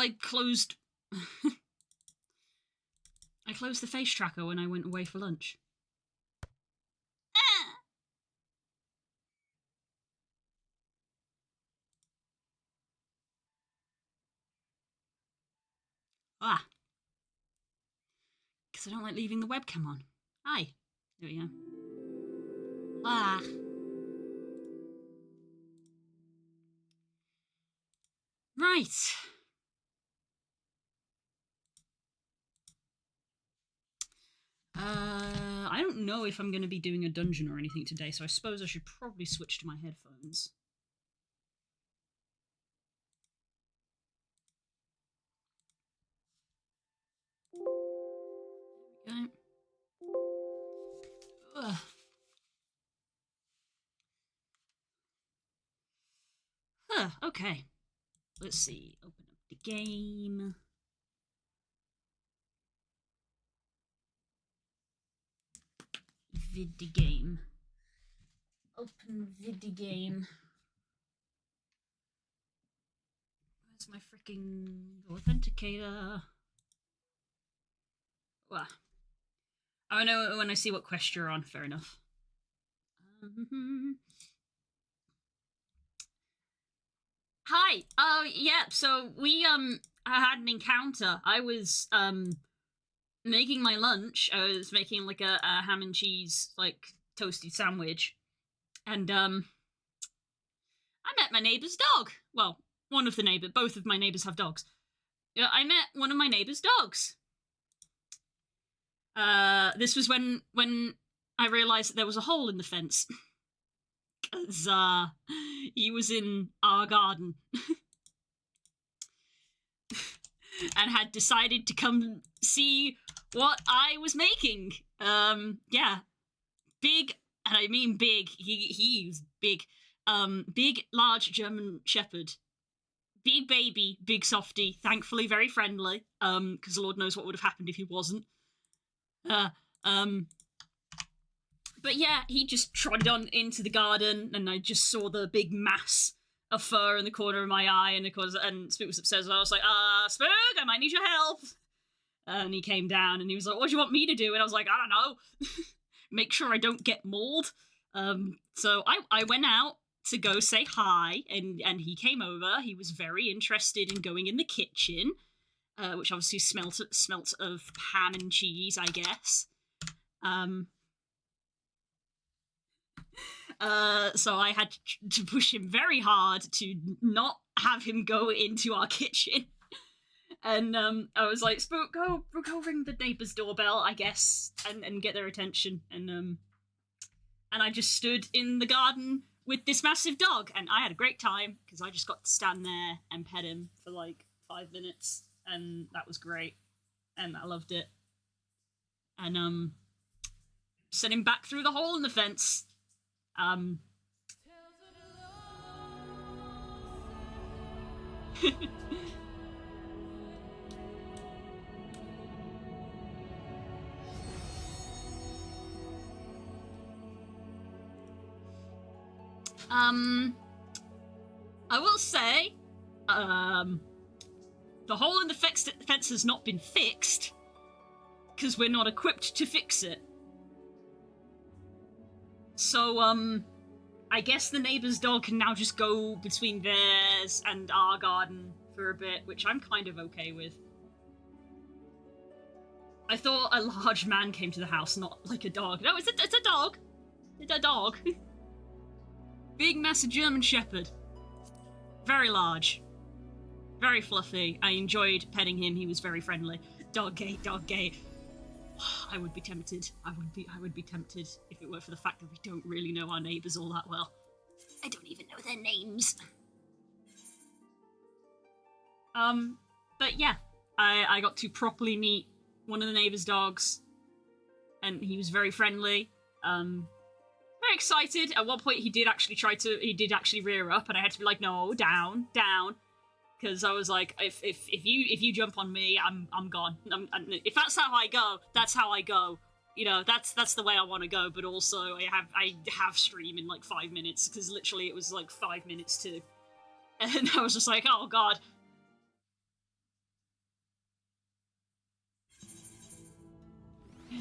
I closed... I closed the face tracker when I went away for lunch. Ah. Because I don't like leaving the webcam on. Hi. There we go. Ah. Right. I don't know if I'm going to be doing a dungeon or anything today, so I suppose I should probably switch to my headphones. There we go. Ugh. Huh, okay. Let's see. Open up the game. Vid game. Open vid game. Where's my freaking authenticator? Well, I know when I see what quest you're on. Fair enough. Hi. Oh yeah. So we had an encounter. I was making my lunch. I was making like a ham and cheese like toasty sandwich, and I met my neighbor's dog. Well, one of the neighbors. Both of my neighbors have dogs. Yeah, I met one of my neighbor's dogs. This was when I realized that there was a hole in the fence. Because he was in our garden. And had decided to come see what I was making. Yeah. Big, and I mean big, he's big. Big, large German Shepherd. Big baby, big softy, thankfully very friendly, because Lord knows what would have happened if he wasn't. But yeah, he just trotted on into the garden, and I just saw the big mass of fur in the corner of my eye, and of course, and Spook was upstairs, and I was like, Spook, I might need your help. And he came down, and he was like, what do you want me to do? And I was like, I don't know. Make sure I don't get mauled. So I went out to go say hi, and he came over. He was very interested in going in the kitchen, which obviously smelt of ham and cheese, I guess. So I had to push him very hard to not have him go into our kitchen. And I was like, Spook, go ring the neighbor's doorbell, I guess, and get their attention. And I just stood in the garden with this massive dog, and I had a great time, because I just got to stand there and pet him for like 5 minutes, and that was great. And I loved it. And sent him back through the hole in the fence. I will say, the hole in the fence has not been fixed, because we're not equipped to fix it. So, I guess the neighbor's dog can now just go between theirs and our garden for a bit, which I'm kind of okay with. I thought a large man came to the house, not like a dog. No, it's a dog. It's a dog. Big, massive German Shepherd. Very large. Very fluffy. I enjoyed petting him. He was very friendly. Dog gate, dog gate. I would be tempted. I would be tempted if it were for the fact that we don't really know our neighbours all that well. I don't even know their names. But yeah, I got to properly meet one of the neighbours' dogs, and he was very friendly. Very excited. At one point, he did actually rear up, and I had to be like, no, down, because I was like, if you jump on me, I'm gone. If that's how I go, that's how I go. You know, that's the way I want to go. But also, I have stream in like 5 minutes, because literally it was like 5 minutes to, and I was just like, oh god.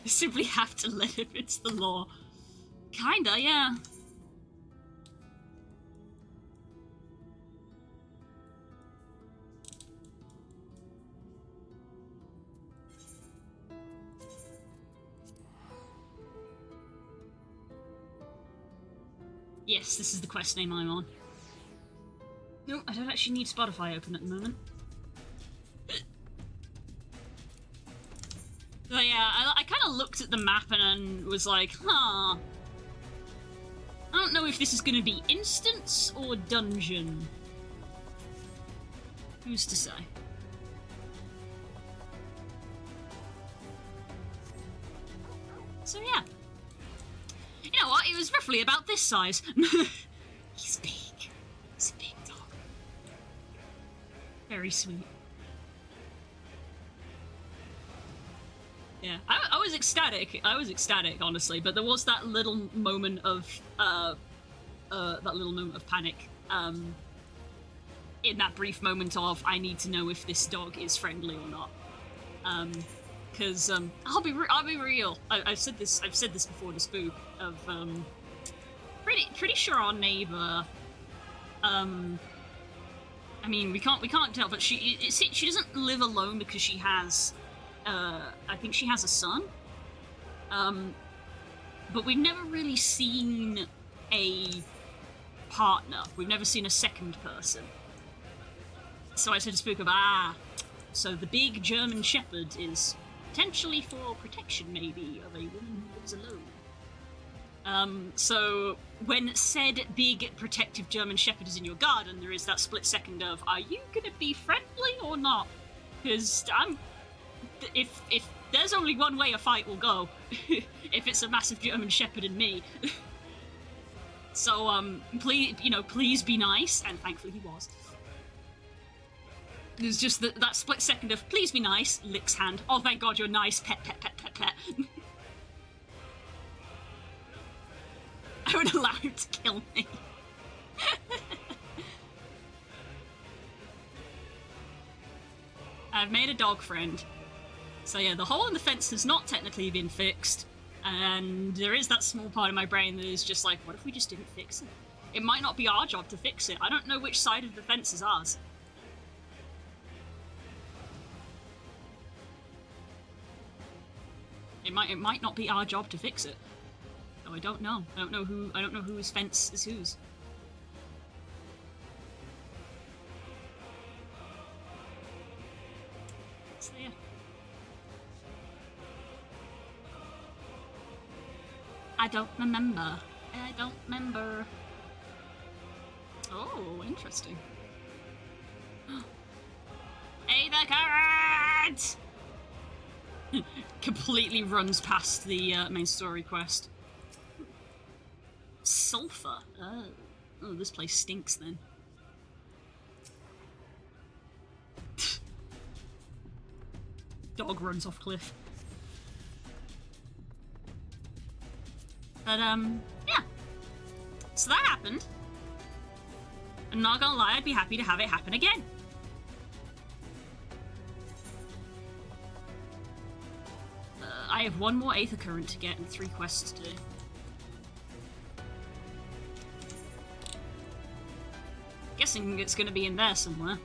Simply have to let him, it's the law. Kinda, yeah. Yes, this is the quest name I'm on. No, I don't actually need Spotify open at the moment. So yeah, I kind of looked at the map and was like, huh. I don't know if this is going to be instance or dungeon. Who's to say? So yeah. You know what? It was roughly about this size. He's big. He's a big dog. Very sweet. Yeah, I was ecstatic. I was ecstatic, honestly. But there was that little moment of panic. In that brief moment of, I need to know if this dog is friendly or not. Because I'll be real. I've said this before to Spook. Of pretty sure our neighbor. I mean, we can't tell, but she doesn't live alone because she has. I think she has a son. But we've never really seen a partner. We've never seen a second person. So I said to Spook so the big German Shepherd is potentially for protection, maybe, of a woman who lives alone. So when said big protective German Shepherd is in your garden, there is that split second of, are you gonna be friendly or not? Because if there's only one way a fight will go, if it's a massive German Shepherd and me. So please be nice, and thankfully he was. There's just that split second of, please be nice, licks hand. Oh, thank God you're nice, pet. I would allow him to kill me. I've made a dog friend. So yeah, the hole in the fence has not technically been fixed, and there is that small part of my brain that is just like, what if we just didn't fix it? It might not be our job to fix it. I don't know which side of the fence is ours. It might not be our job to fix it. So I don't know. I don't know whose fence is whose. So yeah. I don't remember. Oh, interesting. Hey, the carrot! Completely runs past the main story quest. Sulfur. Oh, this place stinks then. Dog runs off cliff. But yeah. So that happened. I'm not gonna lie, I'd be happy to have it happen again. I have one more Aether Current to get and 3 quests to do. Guessing it's going to be in there somewhere.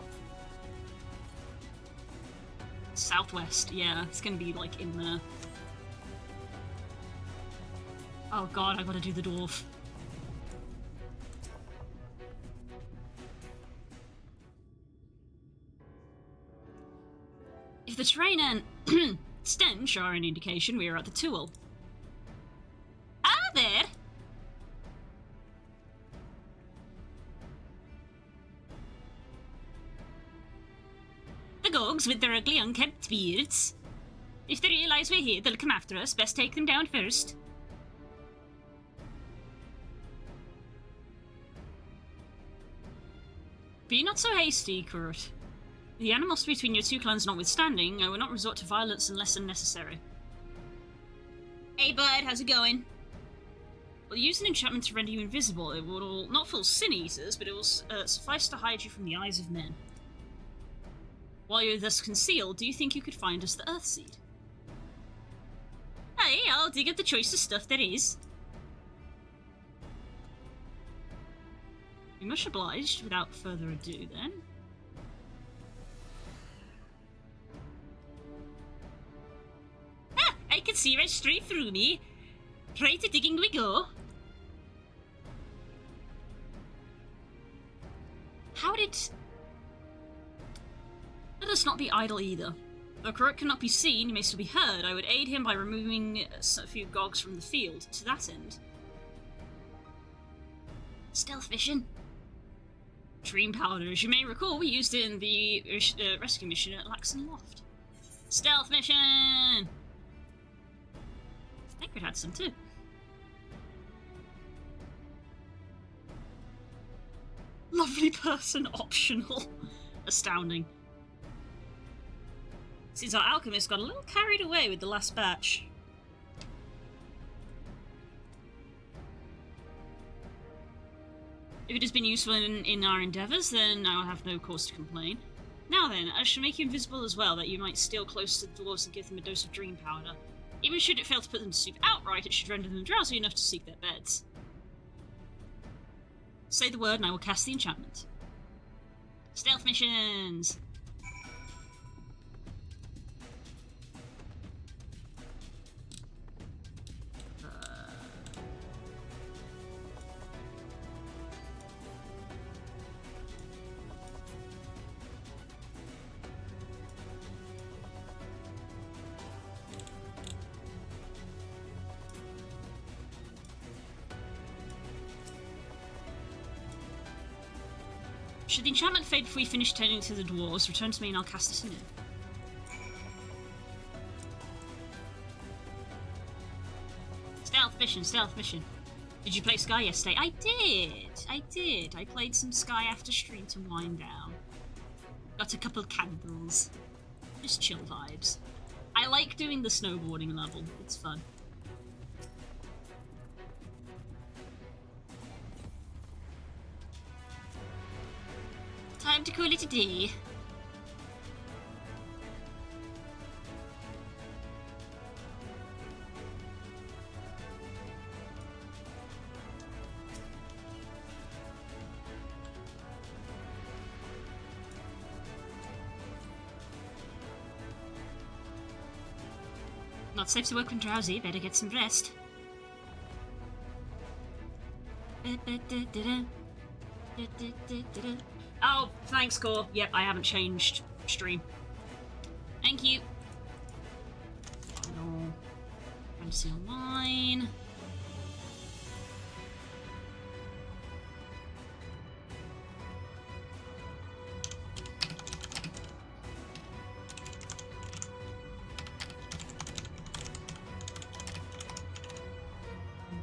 Southwest, yeah, it's going to be like in there. Oh God, I gotta do the dwarf. If the terrain and stench are an indication, we are at the Tool. Ah, there! The Gulgs with their ugly unkempt beards. If they realise we're here, they'll come after us. Best take them down first. Be not so hasty, Kurt. The animosity between your 2 clans notwithstanding, I will not resort to violence unless unnecessary. Hey bud, how's it going? We'll use an enchantment to render you invisible. It will not fool sin eaters, but it will suffice to hide you from the eyes of men. While you're thus concealed, do you think you could find us the Earthseed? Aye, I'll dig up the choicest stuff there is. Be much obliged. Without further ado, then. Ah, I can see right straight through me. Right to digging we go. How did... Let us not be idle either. Though Karuk cannot be seen, he may still be heard. I would aid him by removing a few gogs from the field. To that end. Stealth mission. Dream powder. As you may recall, we used it in the rescue mission at Laxon Loft. Stealth mission! Sacred had some too. Lovely person optional. Astounding. Since our alchemist got a little carried away with the last batch. If it has been useful in our endeavours, then I will have no cause to complain. Now then, I shall make you invisible as well, that you might steal close to the dwarves and give them a dose of dream powder. Even should it fail to put them to sleep outright, it should render them drowsy enough to seek their beds. Say the word and I will cast the enchantment. Stealth missions! Should the enchantment fade before we finish tending to the dwarves, return to me and I'll cast it in. Stealth mission, stealth mission. Did you play Sky yesterday? I did. I played some Sky after stream to wind down. Got a couple candles. Just chill vibes. I like doing the snowboarding level. It's fun. Time to call it a day. Not safe to work when drowsy, better get some rest. Oh, thanks, Core. Yep, I haven't changed stream. Thank you. No. Fantasy Online.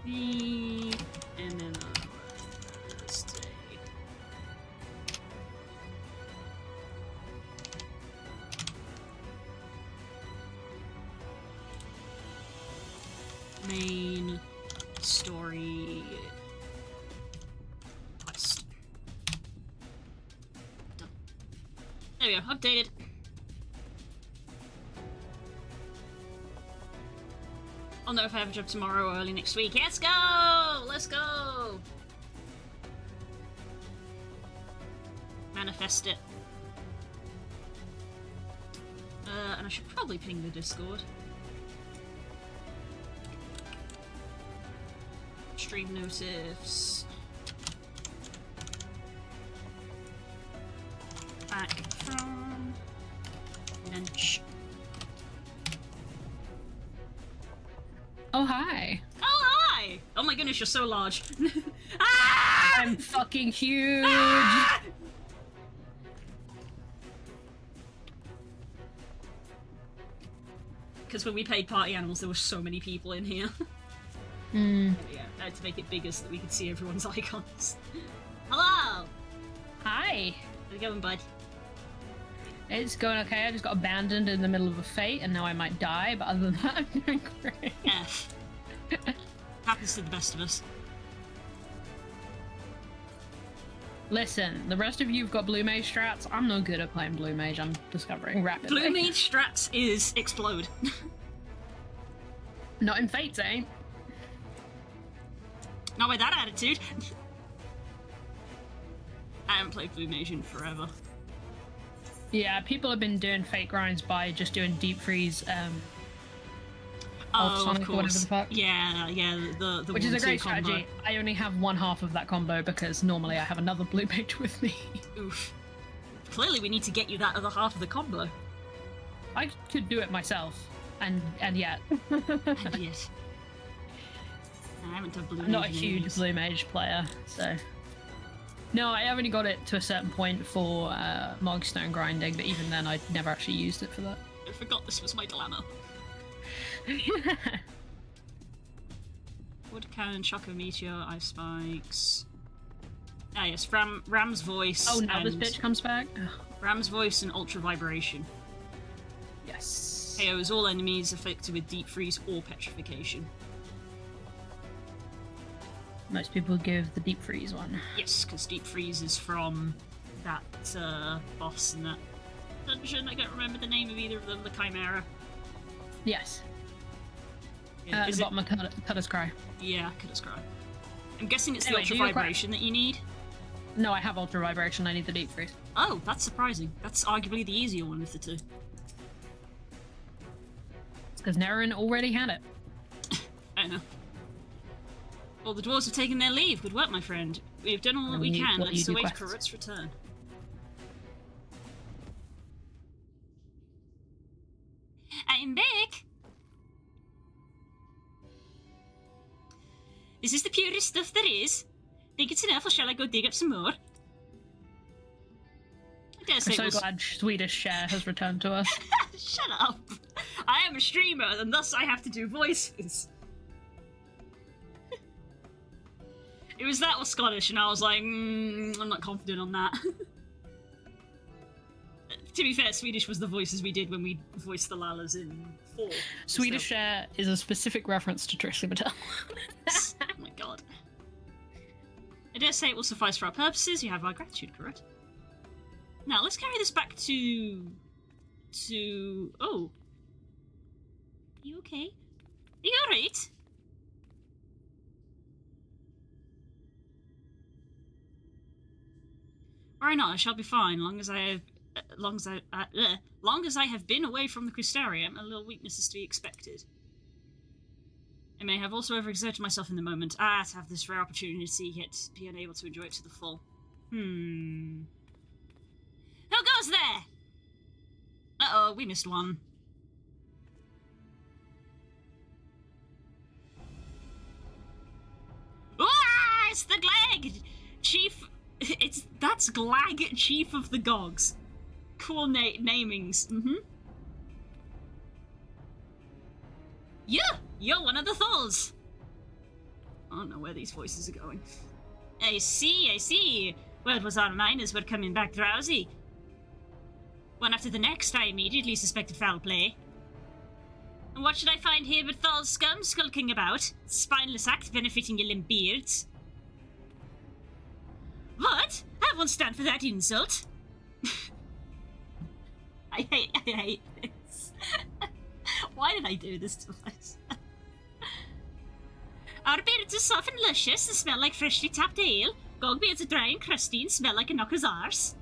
The MMO Thursday. Main story quest. Done. There we go, updated. I'll know if I have a job tomorrow or early next week. Let's go! Let's go! Manifest it. And I should probably ping the Discord. Stream notifs. Back from lunch. Oh, hi. Oh, hi! Oh my goodness, you're so large. Ah! I'm fucking huge. Ah! Because when we played Party Animals, there were so many people in here. Hmm. Yeah, I had to make it bigger so that we could see everyone's icons. Hello! Hi. How's it going, bud? It's going okay. I just got abandoned in the middle of a fight and now I might die, but other than that, I'm doing great. F. Happens to the best of us. Listen, the rest of you've got Blue Mage strats. I'm no good at playing Blue Mage, I'm discovering rapidly. Blue Mage strats is explode. Not in Fates, ain't. Not with that attitude. I haven't played Blue Mage in forever. Yeah, people have been doing fake grinds by just doing deep freeze. Of Sonic or whatever course. the fuck. Yeah, the Which is a 1-2 great combo. strategy. I only have one half of that combo because normally I have another blue mage with me. Oof. Clearly, we need to get you that other half of the combo. I could do it myself, and yet. And yet. I haven't done Blue Mage. I'm not a in huge ages. blue mage player, so. No, I only got it to a certain point for Mogstone grinding, but even then I never actually used it for that. I forgot this was my dilemma. Wood cannon, shocker meteor, ice spikes. Ah yes, Ram's voice. Oh, now and this bitch comes back? Ugh. Ram's voice and ultra vibration. Yes. KOs all enemies affected with deep freeze or petrification. Most people give the deep freeze one. Yes, because deep freeze is from that boss in that dungeon. I don't remember the name of either of them. The Chimera. Yes. Yeah, At the bottom of Cutter's Cry. Yeah, Cutter's Cry. I'm guessing it's Anyway, the ultra vibration that you need. No, I have ultra vibration. I need the deep freeze. Oh, that's surprising. That's arguably the easier one of the two. It's because Nerin already had it. I know. Well, the dwarves have taken their leave. Good work, my friend. We've done all that we can. Let's await Karut's return. I'm back! Is this the purest stuff there is? Think it's enough, or shall I go dig up some more? I'm so glad Swedish Cher has returned to us. Shut up! I am a streamer, and thus I have to do voices. It was that or Scottish, and I was like, I'm not confident on that. To be fair, Swedish was the voices we did when we voiced the Lalas in 4. Swedish Cher is a specific reference to Trixie Mattel. Oh my god. I dare say it will suffice for our purposes. You have our gratitude, correct? Now, let's carry this back to... Oh. Are you okay? Are you alright? Worry not, I shall be fine, long as I have been away from the Crystarium. A little weakness is to be expected. I may have also overexerted myself in the moment. To have this rare opportunity, yet be unable to enjoy it to the full. Who goes there? Uh-oh, we missed one. Ah, it's the Glag! Chief... That's Glag, Chief of the Gogs. Cool namings. Yeah, you're one of the Thals. I don't know where these voices are going. I see. Well, it was our miners were coming back drowsy. One after the next, I immediately suspected foul play. And what should I find here but Thal's scum skulking about? Spineless act benefiting your limp beards. What? I won't stand for that insult. I hate this. Why did I do this to myself? Our beards are soft and luscious and smell like freshly tapped ale. Gog beards are dry and crusty and smell like a knocker's arse.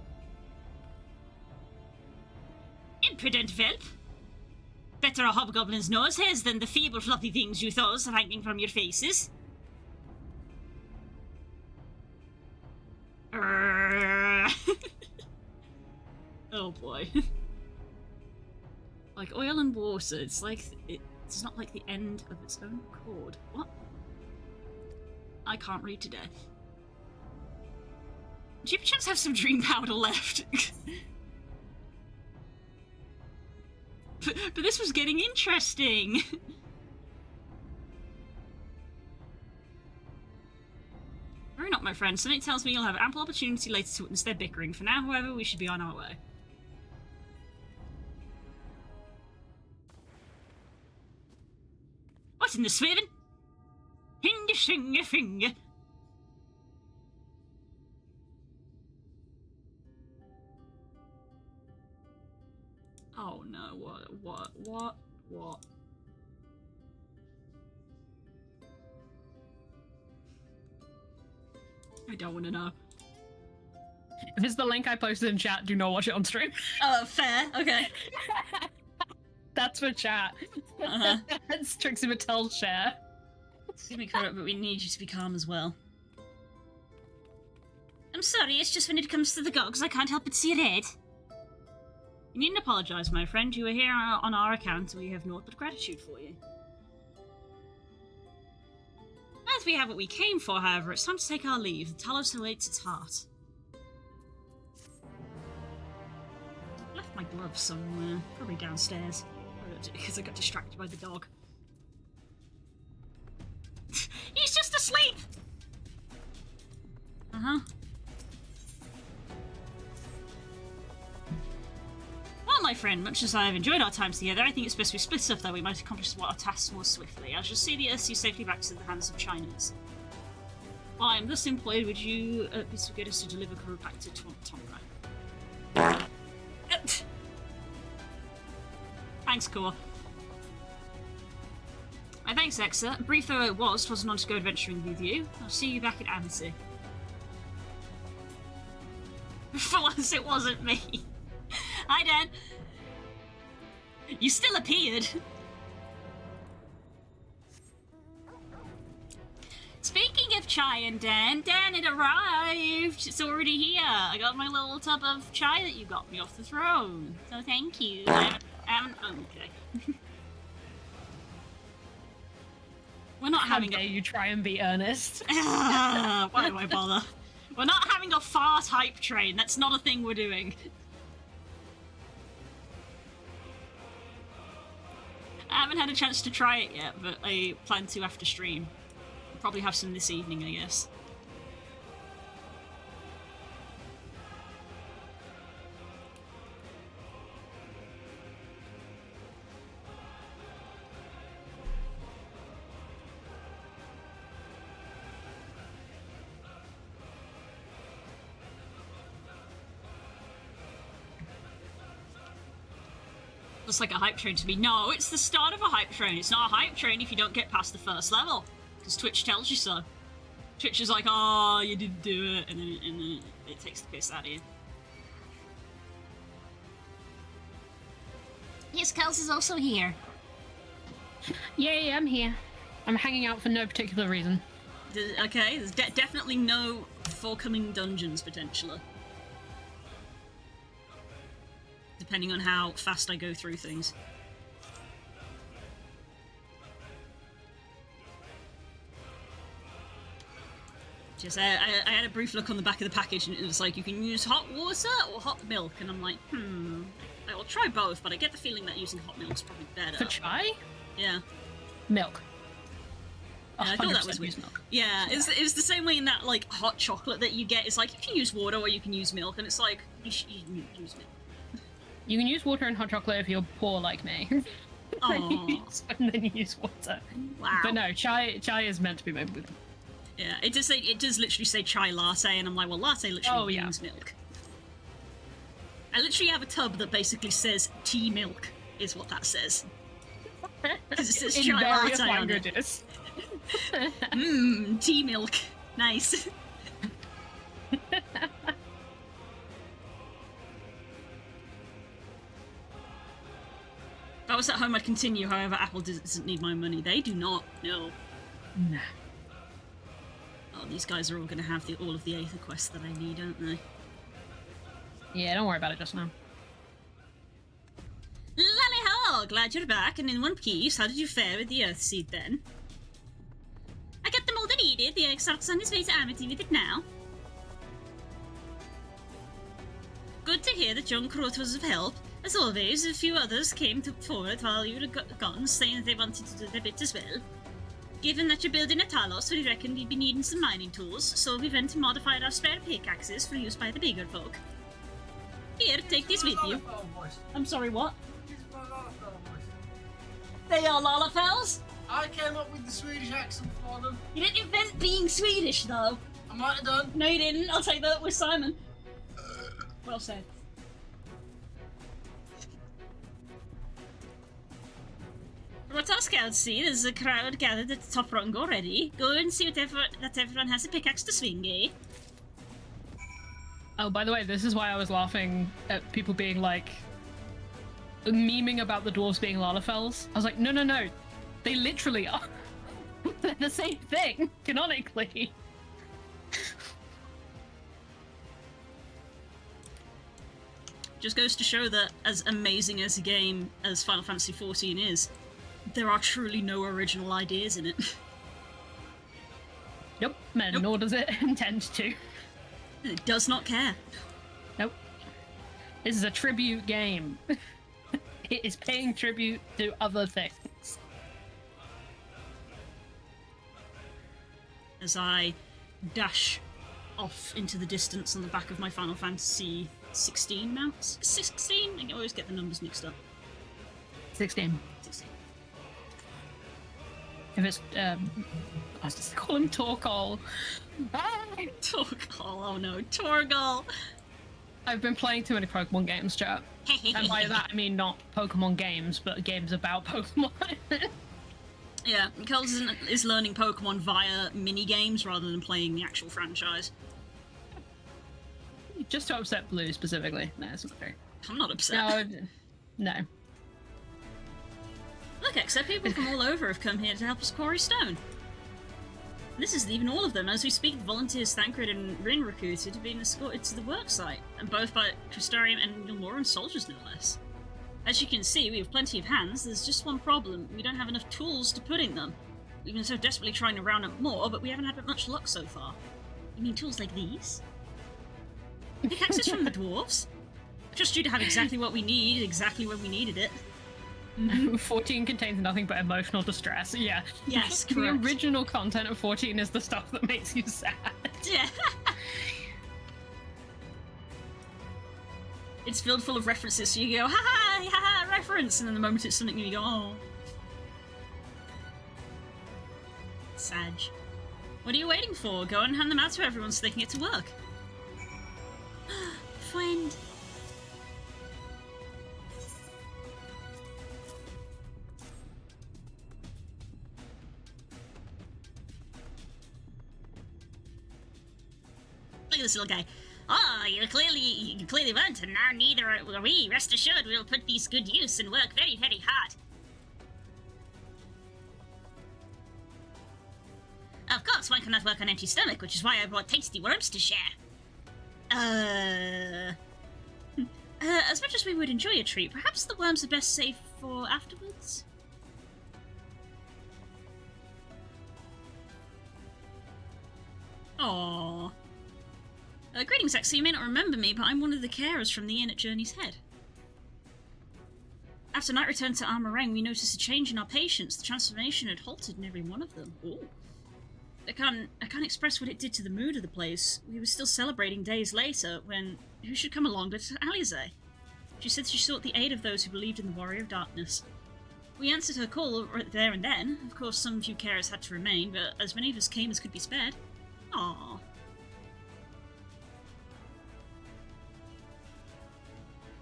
Impudent whelp. Better a hobgoblin's nose hairs than the feeble floppy things you thoughts are hanging from your faces. Oh boy. Like oil and water, it's like it's not like the end of its own accord. What? I can't read today. Do you perchance have some dream powder left? but this was getting interesting. Worry not, my friend. Something tells me you'll have ample opportunity later to witness their bickering. For now, however, we should be on our way. What in the swiven? Hinger, finger, finger. Oh no, what? I don't want to know. If it's the link I posted in chat, do not watch it on stream. Oh, fair. Okay. That's for chat. Uh-huh. That's Trixie Mattel's share. Excuse me, correct, but we need you to be calm as well. I'm sorry, it's just when it comes to the gogs, I can't help but see red. You needn't apologise, my friend. You were here on our account, and we have naught but gratitude for you. As we have what we came for, however, it's time to take our leave. The Talos awaits its heart. I left my gloves somewhere, probably downstairs, because I got distracted by the dog. He's just asleep! Uh-huh. Well, my friend, much as I have enjoyed our time together, I think it's best we split up, that we might accomplish our tasks more swiftly. I shall see the Earthsea safely back to the hands of Chinese. While I am thus employed, would you be so good as to deliver Kuru back to Tonga? Thanks, Core. My thanks, Exa. Brief though it was, 'twas not to go adventuring with you. I'll see you back at Amity. For once, it wasn't me. Hi, Dan. You still appeared. Speaking of chai and Dan, it arrived. It's already here. I got my little tub of chai that you got me off the throne. So thank you. Okay. We're not having How dare you try and be earnest? Why do I bother? We're not having a fart hype train. That's not a thing we're doing. I haven't had a chance to try it yet, but I plan to after stream. I'll probably have some this evening, I guess. Looks like a hype train to me. No, it's the start of a hype train. It's not a hype train if you don't get past the first level. Because Twitch tells you so. Twitch is like, oh, you didn't do it, and then it takes the piss out of you. Yes, Kels is also here. Yay, I'm here. I'm hanging out for no particular reason. Okay, there's definitely no forthcoming dungeons, potentially. Depending on how fast I go through things. Just, I had a brief look on the back of the package and it was like, you can use hot water or hot milk, and I'm like, I will try both, but I get the feeling that using hot milk's probably better. For chai? Yeah. Milk. Yeah, I thought that was weird. Milk. Yeah, it was the same way in that, like, hot chocolate that you get. It's like, you can use water or you can use milk, and it's like, you use milk. You can use water and hot chocolate if you're poor like me. And then you use water. Wow. But no, chai is meant to be made with. Yeah, it does literally say chai latte, and I'm like, well, latte literally means milk. I literally have a tub that basically says tea milk, is what that says. Because it says chai latte on it. Tea milk. Nice. If I was at home, I'd continue. However, Apple doesn't need my money. They do not. No. Nah. Oh, these guys are all going to have all of the Aether quests that I need, aren't they? Yeah, don't worry about it just now. Lally-ho! Glad you're back and in one piece. How did you fare with the Earthseed then? I got them all that needed. The Exarch's on his way to Amity with it now. Good to hear that young Krot was of help. As always, a few others came forward while you were gone, saying that they wanted to do their bit as well. Given that you're building a Talos, we reckoned we'd be needing some mining tools, so we went and modified our spare pickaxes for use by the bigger folk. Here, take this with you. I'm sorry, what? They are Lalafels? I came up with the Swedish accent for them. You didn't invent being Swedish, though. I might have done. No, you didn't. I'll take that with Simon. Well said. what our scouts see, there's a crowd gathered at the top rung already. Go and see that everyone has a pickaxe to swing, eh? Oh, by the way, this is why I was laughing at people being like, memeing about the dwarves being Lalafels. I was like, no. They literally are. They're the same thing, canonically. Just goes to show that as amazing as a game as Final Fantasy XIV is, there are truly no original ideas in it. Nope, nor does it intend to. It does not care. Nope. This is a tribute game. It is paying tribute to other things. As I dash off into the distance on the back of my Final Fantasy 16 mount. 16? I always get the numbers mixed up. 16. 16. If it's, I was just call him Torkoal. Torkoal, oh no, Torgal! I've been playing too many Pokemon games, chat. And by that I mean not Pokemon games, but games about Pokemon. Yeah, Kels is learning Pokemon via mini-games rather than playing the actual franchise. Just to upset Blue specifically. No, it's not fair. I'm not upset. No. Look, except people from all over have come here to help us quarry stone. This isn't even all of them. As we speak, the volunteers Thancred and Rin recruited have been escorted to the worksite, and both by Crystarium and Yulmoran soldiers, no less. As you can see, we have plenty of hands. There's just one problem. We don't have enough tools to put in them. We've been so desperately trying to round up more, but we haven't had much luck so far. You mean tools like these? Pickaxes from the dwarves? Just you to have exactly what we need, exactly when we needed it. 14 contains nothing but emotional distress. Yeah. Yes, The correct. original content of 14 is the stuff that makes you sad. Yeah. It's filled full of references, so you go, ha, reference, and then the moment it's something new, you go, oh. Sag. What are you waiting for? Go and hand them out to everyone so they can get to work. Friend. Look at this little guy. Oh, you clearly weren't, and now neither are we. Rest assured, we will put these good use and work very, very hard. Of course, one cannot work on empty stomach, which is why I brought tasty worms to share. As much as we would enjoy a treat, perhaps the worms are best saved for afterwards? Aww. Greetings, X. You may not remember me, but I'm one of the carers from the inn at Journey's Head. After night return to Armorang, we noticed a change in our patients. The transformation had halted in every one of them. Ooh. I can't express what it did to the mood of the place. We were still celebrating days later when who should come along but Alize. She said she sought the aid of those who believed in the Warrior of Darkness. We answered her call right there and then. Of course, some few carers had to remain, but as many of us came as could be spared. Aww.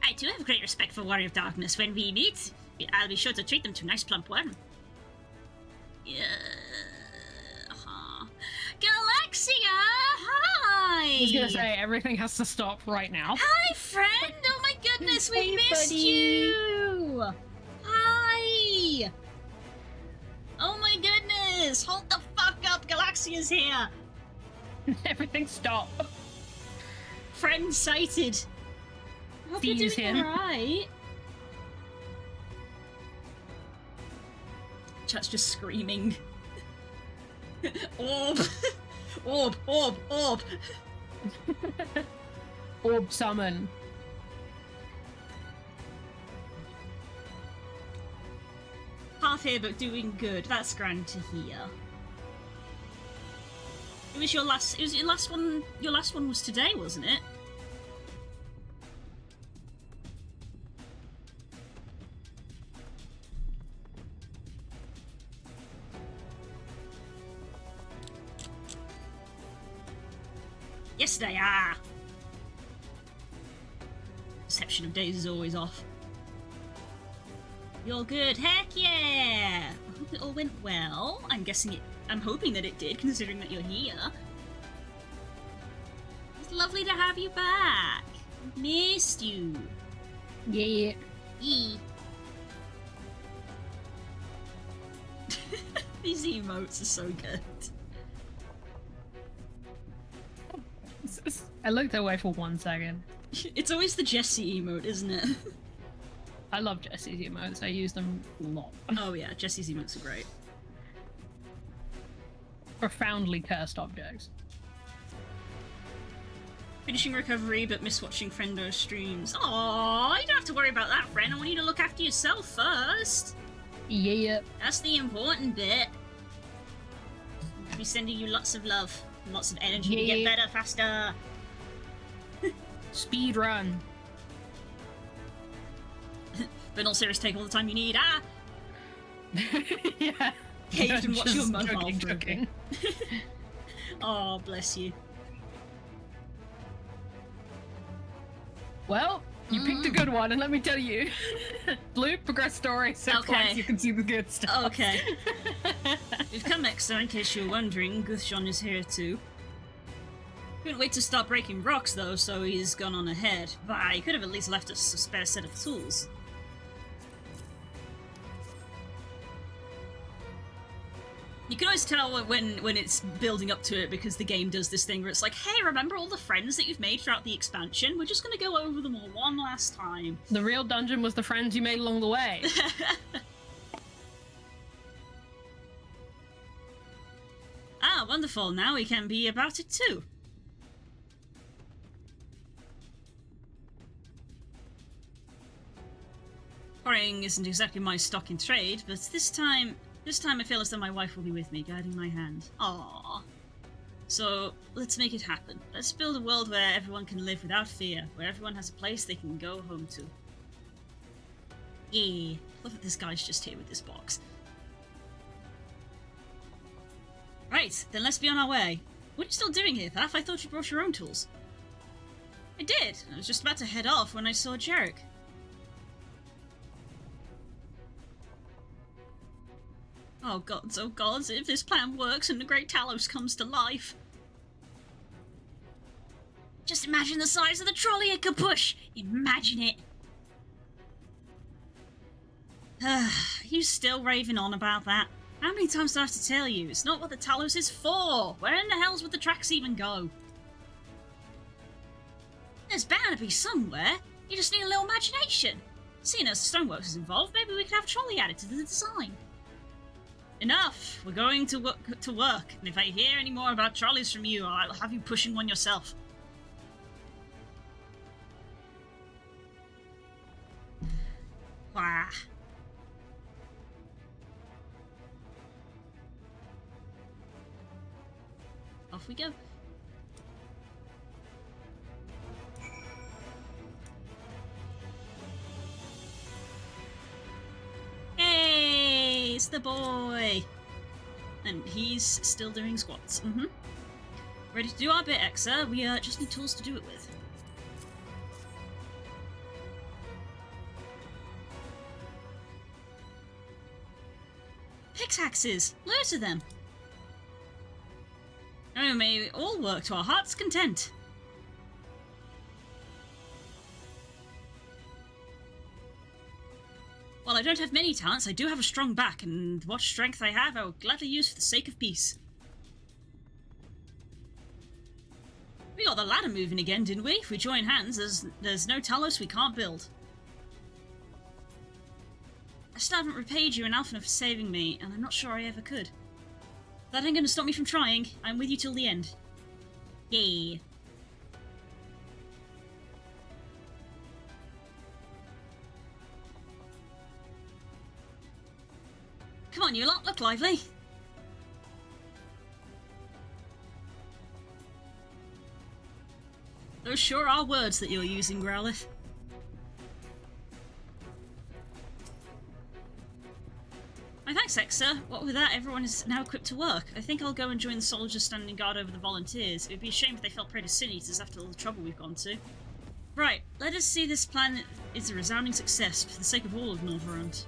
I too have great respect for Warrior of Darkness. When we meet, I'll be sure to treat them to a nice plump worm. Yeah. Galaxia, hi! I was gonna say, everything has to stop right now. Hi, friend! Oh my goodness, we Hey, missed buddy. you! Hi! Oh my goodness! Hold the fuck up, Galaxia's here! Everything stop. Friend sighted. Hope you're Seize doing him. alright. Chat's just screaming. Orb! Orb! Orb! Orb! Orb summon. Half here, but doing good. That's grand to hear. It was your last. It was your last one. Your last one was today, wasn't it? Yesterday, Perception of days is always off. You're good. Heck yeah! I hope it all went well. I'm hoping that it did, considering that you're here. It's lovely to have you back. Missed you. Yeah. Yee. These emotes are so good. I looked away for 1 second. It's always the Jessie emote, isn't it? I love Jesse's emotes. I use them a lot. Oh yeah, Jessie's emotes are great. Profoundly cursed objects. Finishing recovery, but miss watching Friendo's streams. Aww, you don't have to worry about that, friend. I want you to look after yourself first. Yeah. That's the important bit. I'll be sending you lots of love and lots of energy to get better faster. Speed run. But in all serious, take all the time you need. Ah! Yeah. Caved and watch your mum joking. Oh, bless you. Well, you picked a good one, and let me tell you, Blue, progress story, so twice you can see the good stuff. Okay. We've come next, so in case you're wondering, Guthjon is here too. Couldn't wait to start breaking rocks though, so he's gone on ahead. But he could have at least left us a spare set of tools. You can always tell when it's building up to it, because the game does this thing where it's like, hey, remember all the friends that you've made throughout the expansion? We're just going to go over them all one last time. The real dungeon was the friends you made along the way. Ah, wonderful. Now we can be about it too. Quarrying isn't exactly my stock in trade, but this time I feel as though my wife will be with me, guiding my hand. Aww. So, let's make it happen. Let's build a world where everyone can live without fear, where everyone has a place they can go home to. Yeah. Love that this guy's just here with this box. Right, then let's be on our way. What are you still doing here, Paf? I thought you brought your own tools. I did. I was just about to head off when I saw Jarek. Oh gods, if this plan works and the Great Talos comes to life. Just imagine the size of the trolley it could push! Imagine it! You still raving on about that? How many times do I have to tell you? It's not what the Talos is for! Where in the hells would the tracks even go? There's bound to be somewhere. You just need a little imagination. Seeing as Stoneworks is involved, maybe we could have a trolley added to the design. Enough! We're going to work, and if I hear any more about trolleys from you, I'll have you pushing one yourself. Wah. Off we go. Hey, it's the boy! And he's still doing squats. Ready to do our bit, Exa? We just need tools to do it with. Pickaxes! Loads of them! Oh, may we all work to our heart's content. While I don't have many talents, I do have a strong back, and what strength I have, I will gladly use for the sake of peace. We got the ladder moving again, didn't we? If we join hands, there's no Talos we can't build. I still haven't repaid you enough for saving me, and I'm not sure I ever could. That ain't gonna stop me from trying. I'm with you till the end. Yay. Come on, you lot, look lively. Those sure are words that you're using, Growlithe. My thanks, Exa. What with that, everyone is now equipped to work. I think I'll go and join the soldiers standing guard over the volunteers. It would be a shame if they felt prey to sin eaters after all the trouble we've gone to. Right, let us see this plan is a resounding success for the sake of all of Northrend.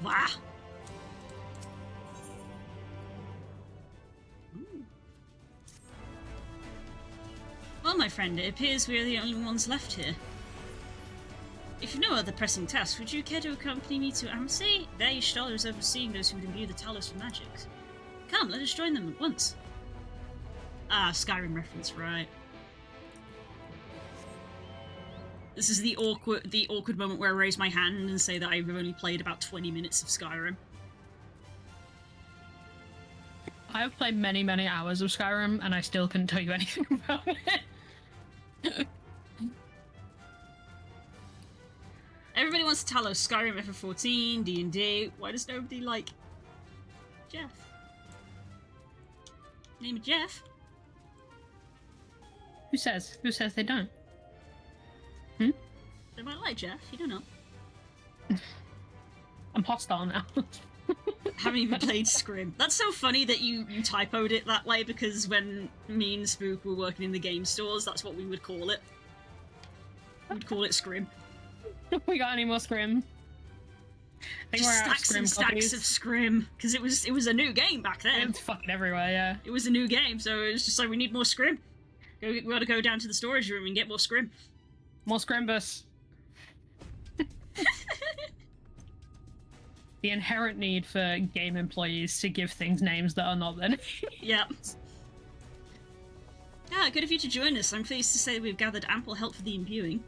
Wow. Ooh. Well, my friend, it appears we are the only ones left here. If you know other pressing tasks, would you care to accompany me to Amsey? There, Y'shtola is overseeing those who would imbue the Talos with magic. Come, let us join them at once. Ah, Skyrim reference, right. This is the awkward moment where I raise my hand and say that I've only played about 20 minutes of Skyrim. I have played many, many hours of Skyrim, and I still couldn't tell you anything about it. Everybody wants Talos, Skyrim, FF14, D&D. Why does nobody like Jeff? Name of Jeff? Who says? Who says they don't? They might like Jeff, you don't know. I'm hostile now. Haven't even played Scrim. That's so funny that you typoed it that way, because when me and Spook were working in the game stores, that's what we would call it. We'd call it Scrim. We got any more Scrim? I think Just we're out of stacks Scrim and stacks copies. of Scrim, because it was a new game back then. It's fucking everywhere, yeah. It was a new game, so it was just like, we need more Scrim. We gotta go down to the storage room and get more Scrim. More Scrimbus. The inherent need for game employees to give things names that are not their names. Yeah. Ah, good of you to join us. I'm pleased to say we've gathered ample help for the imbuing.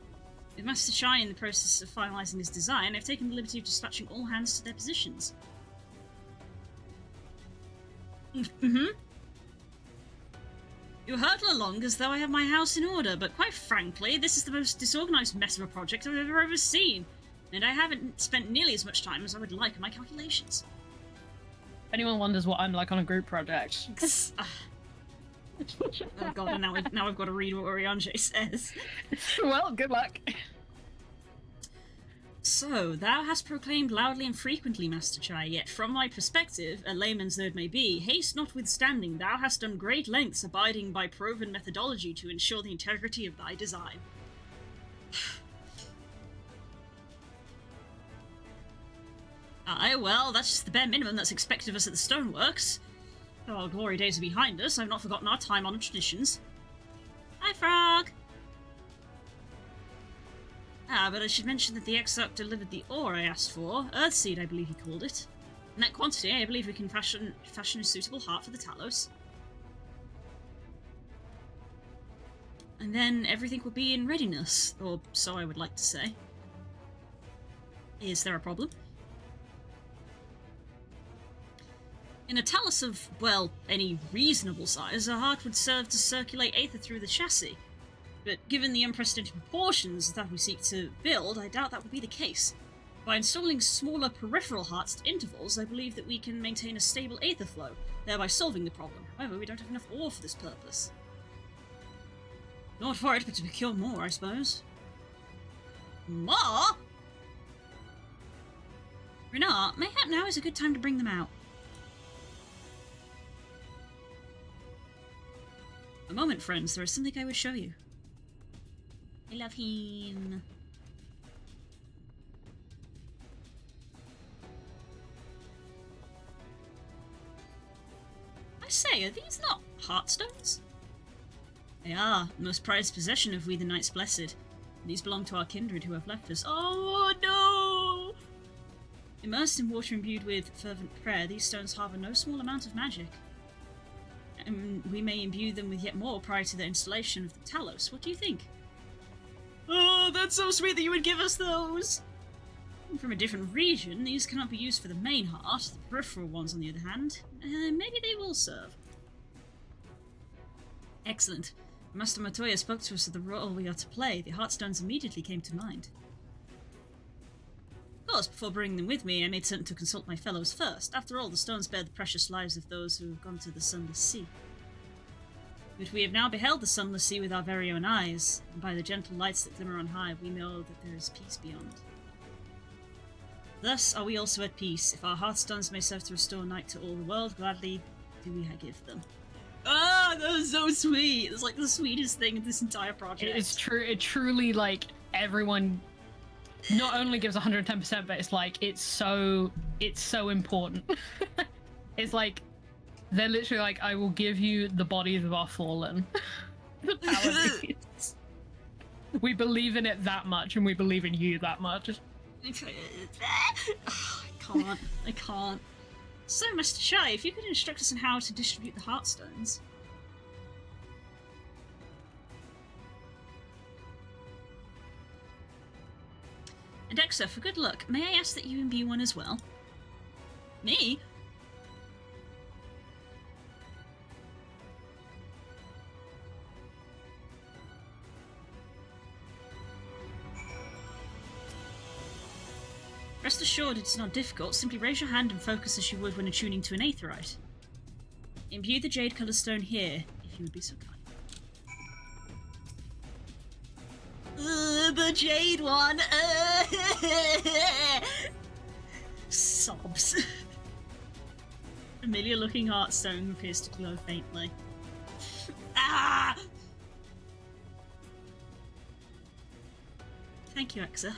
With Master Chai in the process of finalising his design, I've taken the liberty of dispatching all hands to their positions. Mm-hmm. You hurtle along as though I have my house in order, but quite frankly, this is the most disorganised mess of a project I've ever overseen, and I haven't spent nearly as much time as I would like on my calculations. If anyone wonders what I'm like on a group project. Oh god, and now I've got to read what Oriange says. Well, good luck. So, thou hast proclaimed loudly and frequently, Master Chai, yet from my perspective, a layman's though it may be, haste notwithstanding, thou hast done great lengths abiding by proven methodology to ensure the integrity of thy design. Aye, well, that's just the bare minimum that's expected of us at the Stoneworks. Though our glory days are behind us, I've not forgotten our time-honoured traditions. Hi, Frog! Ah, but I should mention that the Exarch delivered the ore I asked for, Earthseed I believe he called it. In that quantity, I believe we can fashion a suitable heart for the Talos. And then everything will be in readiness, or so I would like to say. Is there a problem? In a Talos of, well, any reasonable size, a heart would serve to circulate aether through the chassis. But given the unprecedented proportions that we seek to build, I doubt that will be the case. By installing smaller peripheral hearts at intervals, I believe that we can maintain a stable aether flow, thereby solving the problem. However, we don't have enough ore for this purpose. Not for it, but to procure more, I suppose. More? Renard, mayhap now is a good time to bring them out. A moment, friends, there is something I would show you. I love him. I say, are these not heartstones? They are, the most prized possession of we the Knights Blessed. These belong to our kindred who have left us. Oh no! Immersed in water imbued with fervent prayer, these stones harbour no small amount of magic. And we may imbue them with yet more prior to the installation of the Talos. What do you think? Oh, that's so sweet that you would give us those! From a different region, these cannot be used for the main heart. The peripheral ones, on the other hand, maybe they will serve. Excellent. Master Matoya spoke to us of the role we are to play. The Heartstones immediately came to mind. Of course, before bringing them with me, I made certain to consult my fellows first. After all, the stones bear the precious lives of those who have gone to the Sunless Sea. But we have now beheld the Sunless Sea with our very own eyes, and by the gentle lights that glimmer on high, we know that there is peace beyond. Thus are we also at peace. If our Heartstones may serve to restore night to all the world, gladly do we give them. Ah, that was so sweet! It's like the sweetest thing in this entire project. It's true. It truly, like, everyone not only gives 110%, but it's like it's so important. It's like they're literally like, I will give you the bodies of our fallen. The paladins. We believe in it that much, and we believe in you that much. I can't. So, Mr. Shy, if you could instruct us on how to distribute the Heartstones. And Exo, for good luck, may I ask that you imbue one as well? Me? Rest assured it's not difficult, simply raise your hand and focus as you would when attuning to an aetheryte. Imbue the jade colour stone here, if you would be so kind. The jade one! Sobs. Familiar looking heartstone appears to glow faintly. Ah! Thank you, Exa.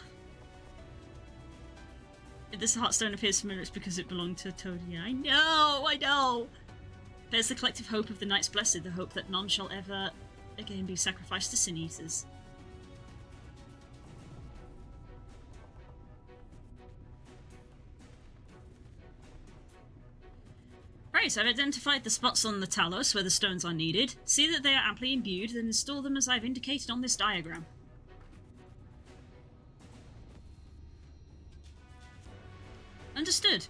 If this heartstone appears familiar, it's because it belonged to Toadie. I know! There's the collective hope of the Knights Blessed, the hope that none shall ever again be sacrificed to sin eaters. Right, I've identified the spots on the Talos where the stones are needed. See that they are amply imbued, then install them as I've indicated on this diagram. Understood.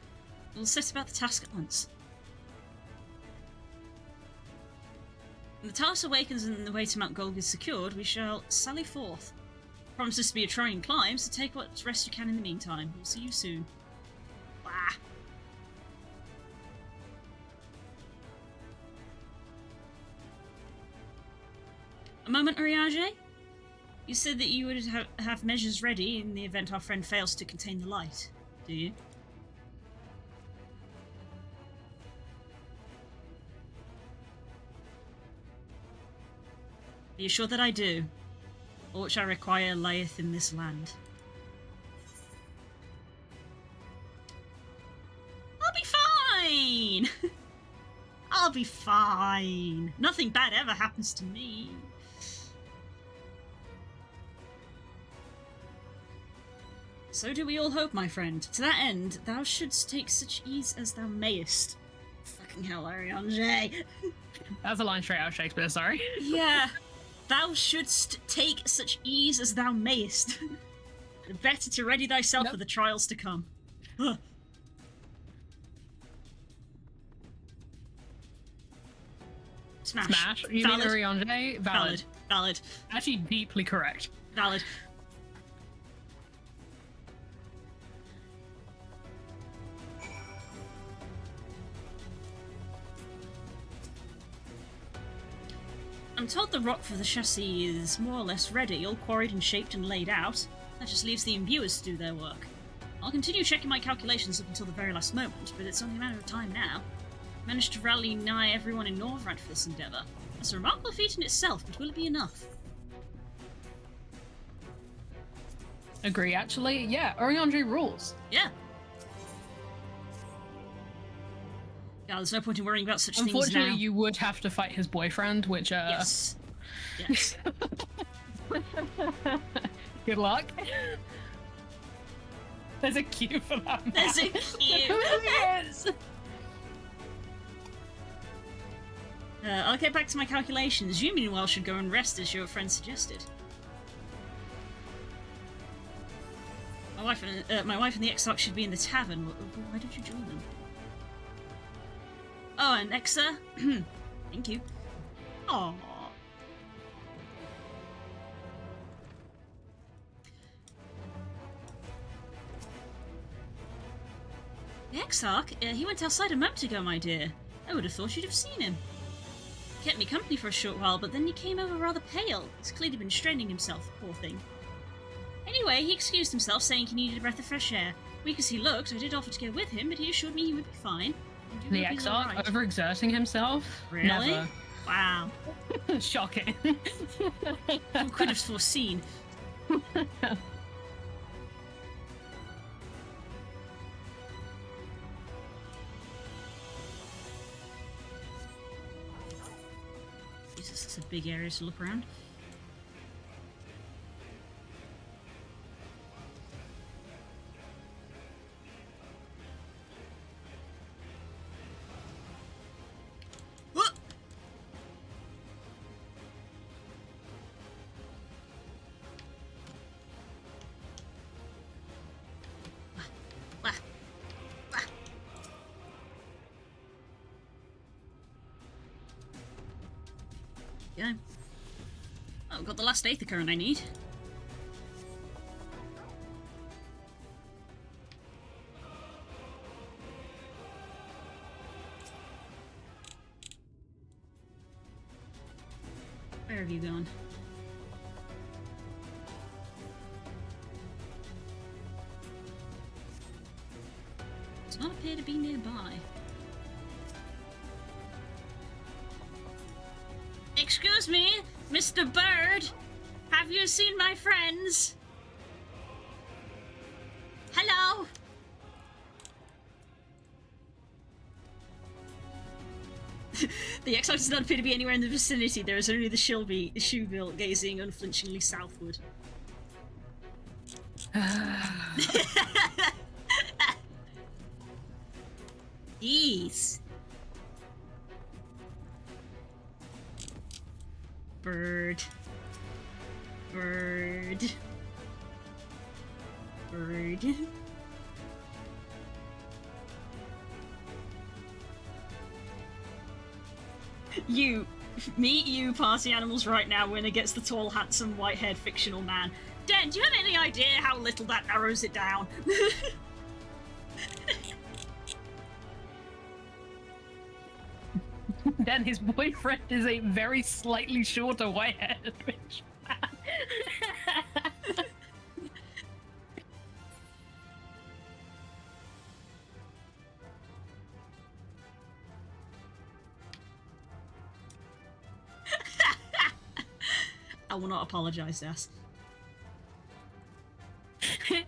We'll set about the task at once. When the Talos awakens and the way to Mount Gulg is secured, we shall sally forth. Promises to be a trying climb, so take what rest you can in the meantime. We'll see you soon. Bah. A moment, Uriage? You said that you would have measures ready in the event our friend fails to contain the light, do you? Are you sure that I do? All which I require lieth in this land. I'll be fine! I'll be fine. Nothing bad ever happens to me. So do we all hope, my friend. To that end, thou shouldst take such ease as thou mayest. Fucking hell, Ariane. That's a line straight out of Shakespeare, sorry. Yeah. Thou shouldst take such ease as thou mayest. Better to ready thyself for the trials to come. Smash. You Valid. mean Uriange? Valid. Valid. Actually, deeply correct. Valid. I'm told the rock for the chassis is more or less ready, all quarried and shaped and laid out. That just leaves the imbuers to do their work. I'll continue checking my calculations up until the very last moment, but it's only a matter of time now. I managed to rally nigh everyone in Norvrad for this endeavour. That's a remarkable feat in itself, but will it be enough? Agree, actually. Yeah, Uriange rules. Yeah. Yeah, there's no point in worrying about such things now. Unfortunately, you would have to fight his boyfriend, which, Yes. Yes. Good luck. There's a queue for that man. There's a queue. Yes. I'll get back to my calculations. You, meanwhile, should go and rest as your friend suggested. My wife and the Exarch should be in the tavern. Why don't you join them? Oh, and Exa? Thank you. Aww. The Exarch? He went outside a moment ago, my dear. I would have thought you'd have seen him. He kept me company for a short while, but then he came over rather pale. He's clearly been straining himself, poor thing. Anyway, he excused himself, saying he needed a breath of fresh air. Weak as he looked, I did offer to go with him, but he assured me he would be fine. The Exarch overexerting himself? Really? Never. Wow. Shocking. Who could have foreseen? Jesus, that's a big area to look around. Whoa! Yeah. Oh, I've got the last Aether current I need. Where have you gone? Does not appear to be nearby. Excuse me, Mr. Bird. Have you seen my friends? Hello? The Exiles does not appear to be anywhere in the vicinity. There is only the shoebill gazing unflinchingly southward. Jeez. Bird. Bird. Bird. You. Meet you, party animals, right now. Winner gets the tall, handsome, white-haired fictional man. Den, do you have any idea how little that narrows it down? Then his boyfriend is a very slightly shorter white-haired rich man. I will not apologize, Des.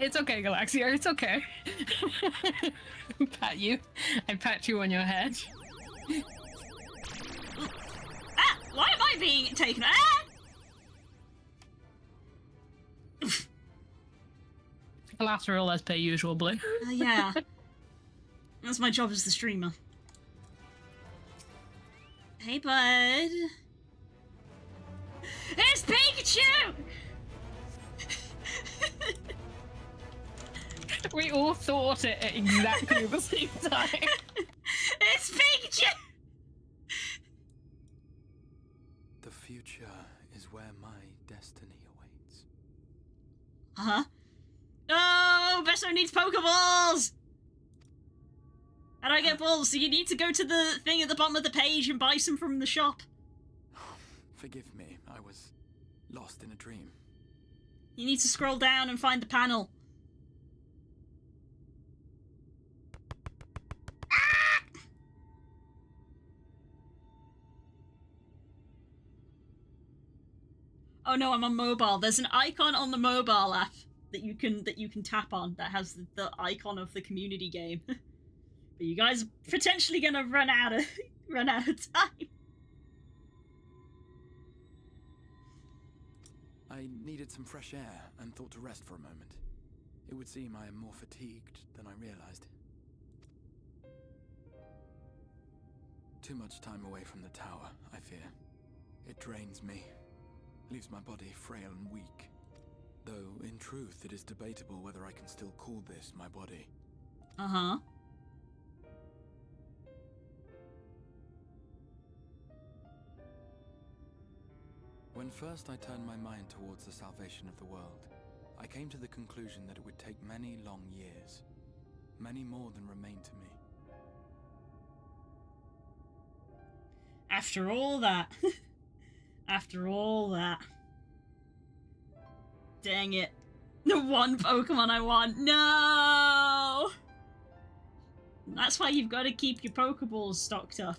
It's okay, Galaxia, it's okay. Pat you. I pat you on your head. Ah! Why am I being taken? Ah! Collateral as per usual, Blue. Yeah. That's my job as the streamer. Hey, bud. It's Pikachu! We all thought it at exactly the same time. It's Pikachu! The future is where my destiny awaits. Uh-huh. Oh, Besso needs Pokeballs! How do I get balls? So you need to go to the thing at the bottom of the page and buy some from the shop. Forgive me, I was lost in a dream. You need to scroll down and find the panel. Ah! Oh no, I'm on mobile. There's an icon on the mobile app that you can tap on that has the icon of the community game. But you guys are potentially gonna run out of time. I needed some fresh air and thought to rest for a moment. It would seem I am more fatigued than I realized. Too much time away from the tower, I fear. It drains me, leaves my body frail and weak. Though, in truth, it is debatable whether I can still call this my body. Uh-huh. When first I turned my mind towards the salvation of the world, I came to the conclusion that it would take many long years, many more than remain to me. After all that. After all that. Dang it. The one Pokemon I want. No! That's why you've got to keep your Pokeballs stocked up.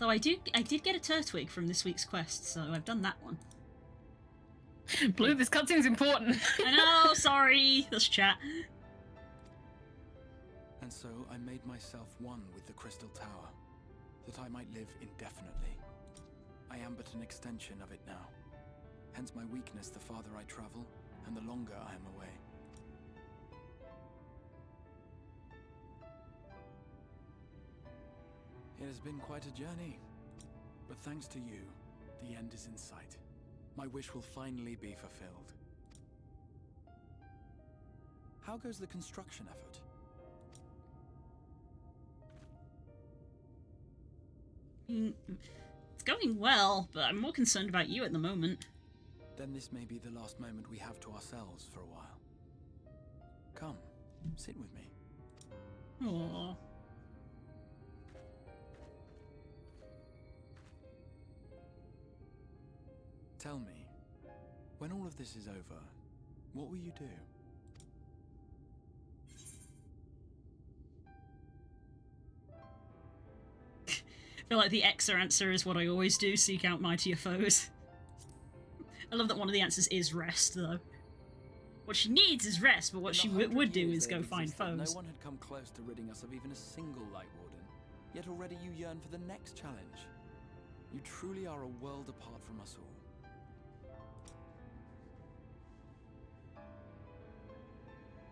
Although I did get a Turtwig from this week's quest, so I've done that one. Blue, this cutscene's important. I know, sorry. Let's chat. And so I made myself one with the Crystal Tower, that I might live indefinitely. I am but an extension of it now. Hence my weakness the farther I travel, and the longer I am away. It has been quite a journey, but thanks to you, the end is in sight. My wish will finally be fulfilled. How goes the construction effort? It's going well, but I'm more concerned about you at the moment. Then this may be the last moment we have to ourselves for a while. Come, sit with me. Aww. Tell me, when all of this is over, what will you do? I feel like the Exa answer is what I always do, seek out mightier foes. I love that one of the answers is rest, though. What she needs is rest, but what she would do is go find foes. No one had come close to ridding us of even a single Light Warden, yet already you yearn for the next challenge. You truly are a world apart from us all.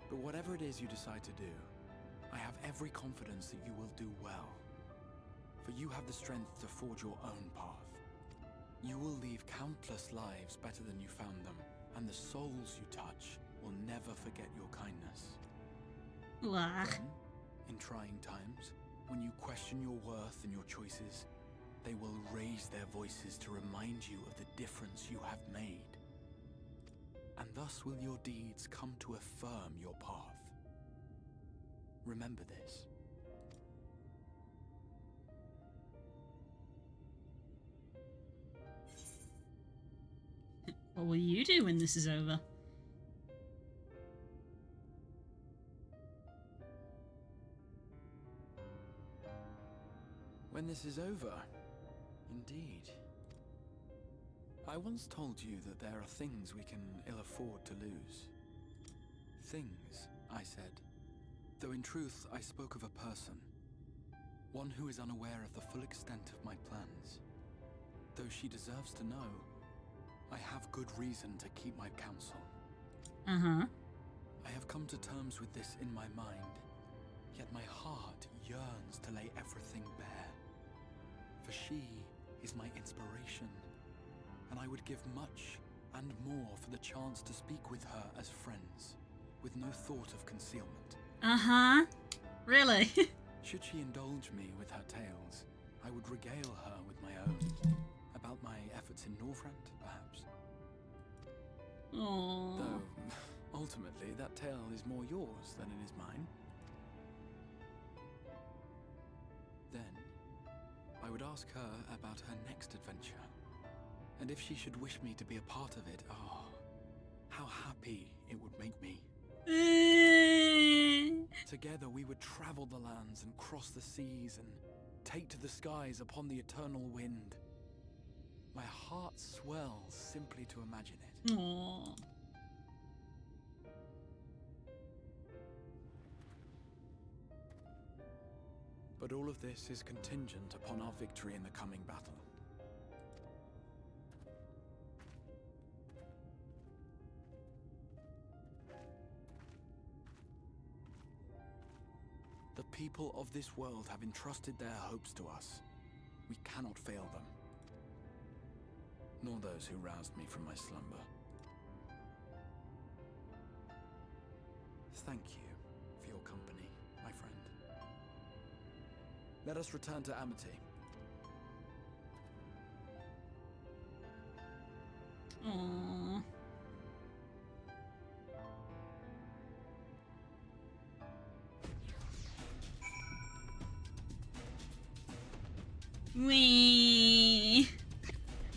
But whatever it is you decide to do, I have every confidence that you will do well. For you have the strength to forge your own path. You will leave countless lives better than you found them, and the souls you touch will never forget your kindness. Then, in trying times, when you question your worth and your choices, they will raise their voices to remind you of the difference you have made. And thus will your deeds come to affirm your path. Remember this. What will you do when this is over? When this is over, indeed. I once told you that there are things we can ill afford to lose. Things, I said, though in truth I spoke of a person. One who is unaware of the full extent of my plans. Though she deserves to know, I have good reason to keep my counsel. Uh-huh. I have come to terms with this in my mind, yet my heart yearns to lay everything bare. For she is my inspiration, and I would give much and more for the chance to speak with her as friends, with no thought of concealment. Uh-huh. Really? Should she indulge me with her tales, I would regale her with my own. About my efforts in Northrend, perhaps. Aww. Though, ultimately, that tale is more yours than it is mine. Then, I would ask her about her next adventure. And if she should wish me to be a part of it, oh, how happy it would make me. Together we would travel the lands and cross the seas and take to the skies upon the eternal wind. My heart swells simply to imagine it. Aww. But all of this is contingent upon our victory in the coming battle. The people of this world have entrusted their hopes to us. We cannot fail them. Nor those who roused me from my slumber. Thank you for your company, my friend. Let us return to Amity. Aww. Wee.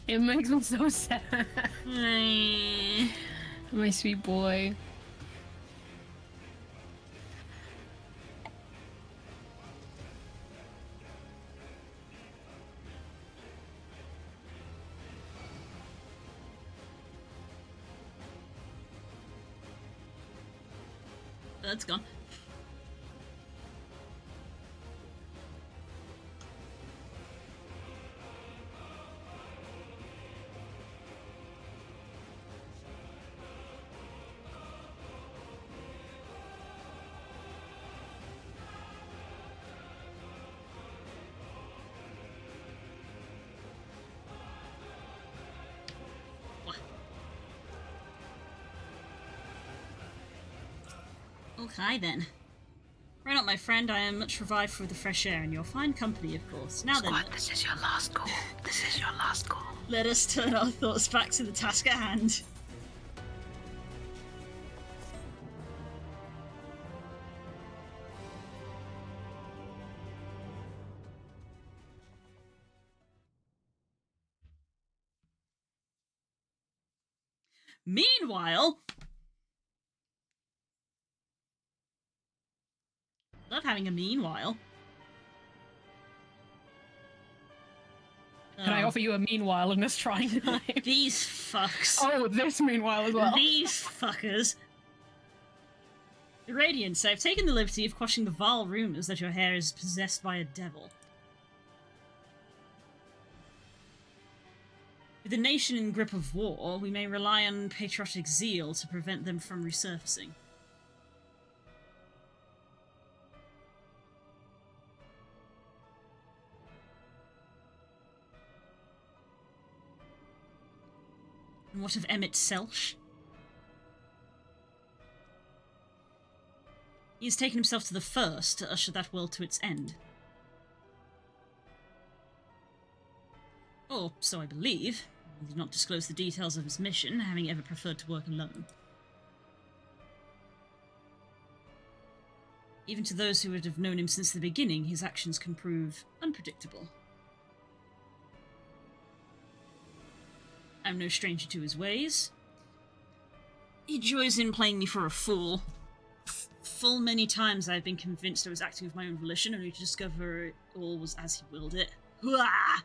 It makes me so sad. Wee. My sweet boy. That's gone. Okay then. Right up, my friend. I am much revived for the fresh air and your fine company, of course. Now then, This is your last call. This is your last call. let us turn our thoughts back to the task at hand. Meanwhile, love having a meanwhile. Can I offer you a meanwhile in this trying time? These fucks. Oh, this meanwhile as well. These fuckers. Radiance, I've taken the liberty of quashing the vile rumors that your hair is possessed by a devil. With the nation in grip of war, we may rely on patriotic zeal to prevent them from resurfacing. And what of Emmett Selsh? He has taken himself to the first to usher that world to its end. Or so I believe. He did not disclose the details of his mission, having ever preferred to work alone. Even to those who would have known him since the beginning, his actions can prove unpredictable. I'm no stranger to his ways. He joys in playing me for a fool. Full many times I've been convinced I was acting of my own volition, only to discover it all was as he willed it. Hooah!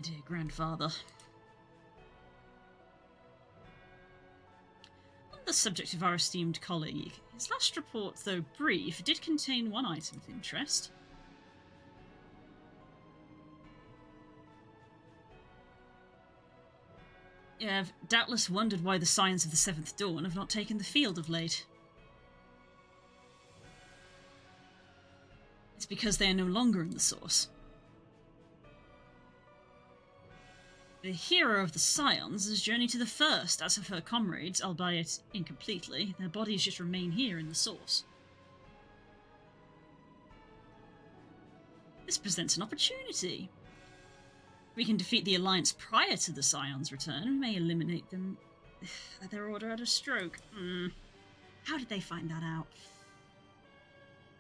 Dear grandfather. On the subject of our esteemed colleague, his last report, though brief, did contain one item of interest. You have doubtless wondered why the Scions of the Seventh Dawn have not taken the field of late. It's because they are no longer in the Source. The hero of the Scions has journeyed to the First, as have her comrades, albeit incompletely. Their bodies just remain here in the Source. This presents an opportunity. If we can defeat the Alliance prior to the Scions' return, we may eliminate them at their order at a stroke. How did they find that out?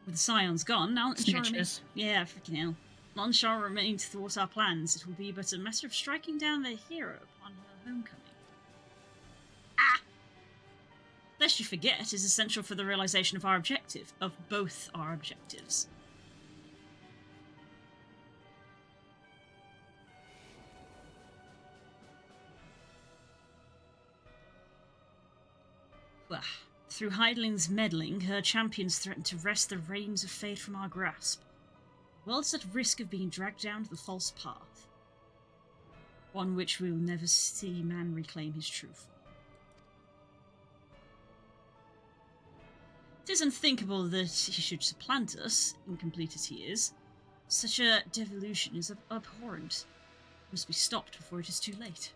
With the Scions gone, now Snitches. Yeah, freaking hell. Lonshaw remains to thwart our plans. It will be but a matter of striking down their hero upon her homecoming. Ah! Lest you forget, is essential for the realization of our objective, of both our objectives. Through Heideling's meddling, her champions threatened to wrest the reins of fate from our grasp. The world is at risk of being dragged down to the false path, one which we will never see man reclaim his true form. It is unthinkable that he should supplant us, incomplete as he is. Such a devolution is abhorrent. It must be stopped before it is too late.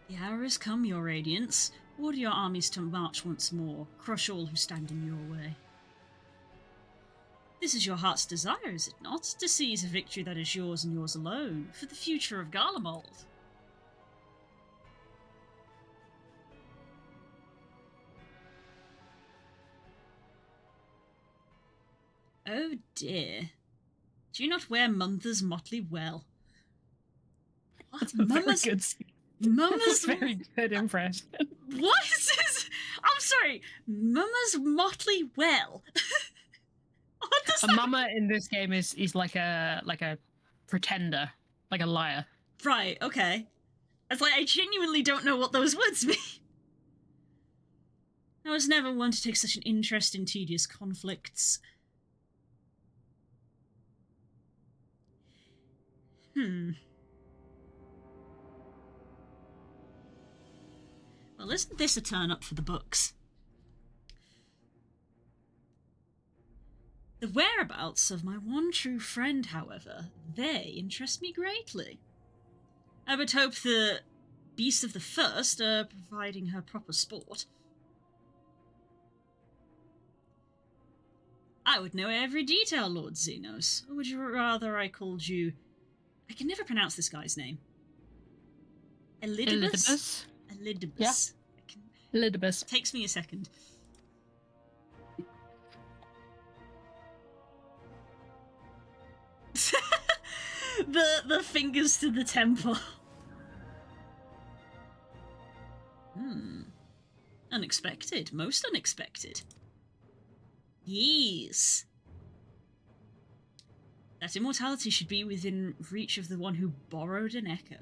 The hour has come, your radiance. Order your armies to march once more. Crush all who stand in your way. This is your heart's desire, is it not? To seize a victory that is yours and yours alone, for the future of Garlemald. Oh dear. Do you not wear Munther's motley well? What? That's a very good scene. Mama's... Very good impression. What is this? I'm sorry. Mama's motley well. What does A that... mama in this game is like a pretender, like a liar. Right, okay. It's like, I genuinely don't know what those words mean. I was never one to take such an interest in tedious conflicts. Well, isn't this a turn up for the books? The whereabouts of my one true friend, however, they interest me greatly. I would hope the Beast of the First are providing her proper sport. I would know every detail, Lord Xenos. Or would you rather I called you... I can never pronounce this guy's name. Elidibus? Elidibus. Yeah. Elidibus. Takes me a second. the fingers to the temple. Unexpected. Most unexpected. Yes. That immortality should be within reach of the one who borrowed an echo.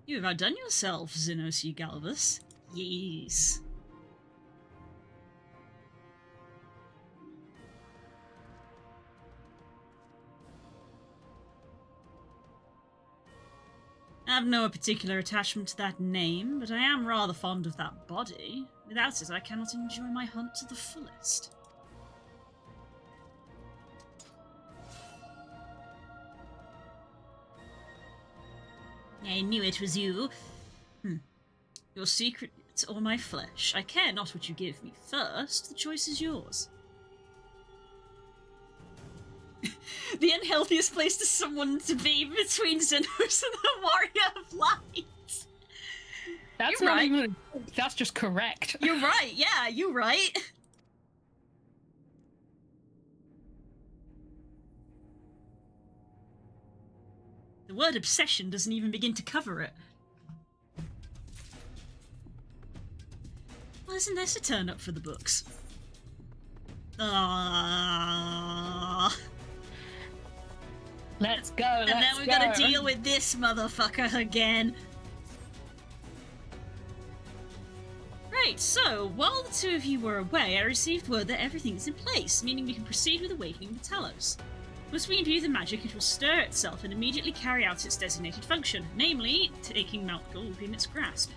You have outdone yourself, Xenos Galvus. Yes. I have no particular attachment to that name, but I am rather fond of that body. Without it, I cannot enjoy my hunt to the fullest. I knew it was you. Your secret or my flesh. I care not what you give me first. The choice is yours. The unhealthiest place to someone to be between Xenos and the Warrior of Light. That's You're not right. even. That's just correct. You're right, yeah, you're right. The word obsession doesn't even begin to cover it. Well, isn't this a turn up for the books? Let's go. And then we've got to deal with this motherfucker again. Right, so, while the two of you were away, I received word that everything is in place, meaning we can proceed with awakening the Talos. Once we imbue the magic, it will stir itself and immediately carry out its designated function, namely, taking Mount Gulg in its grasp.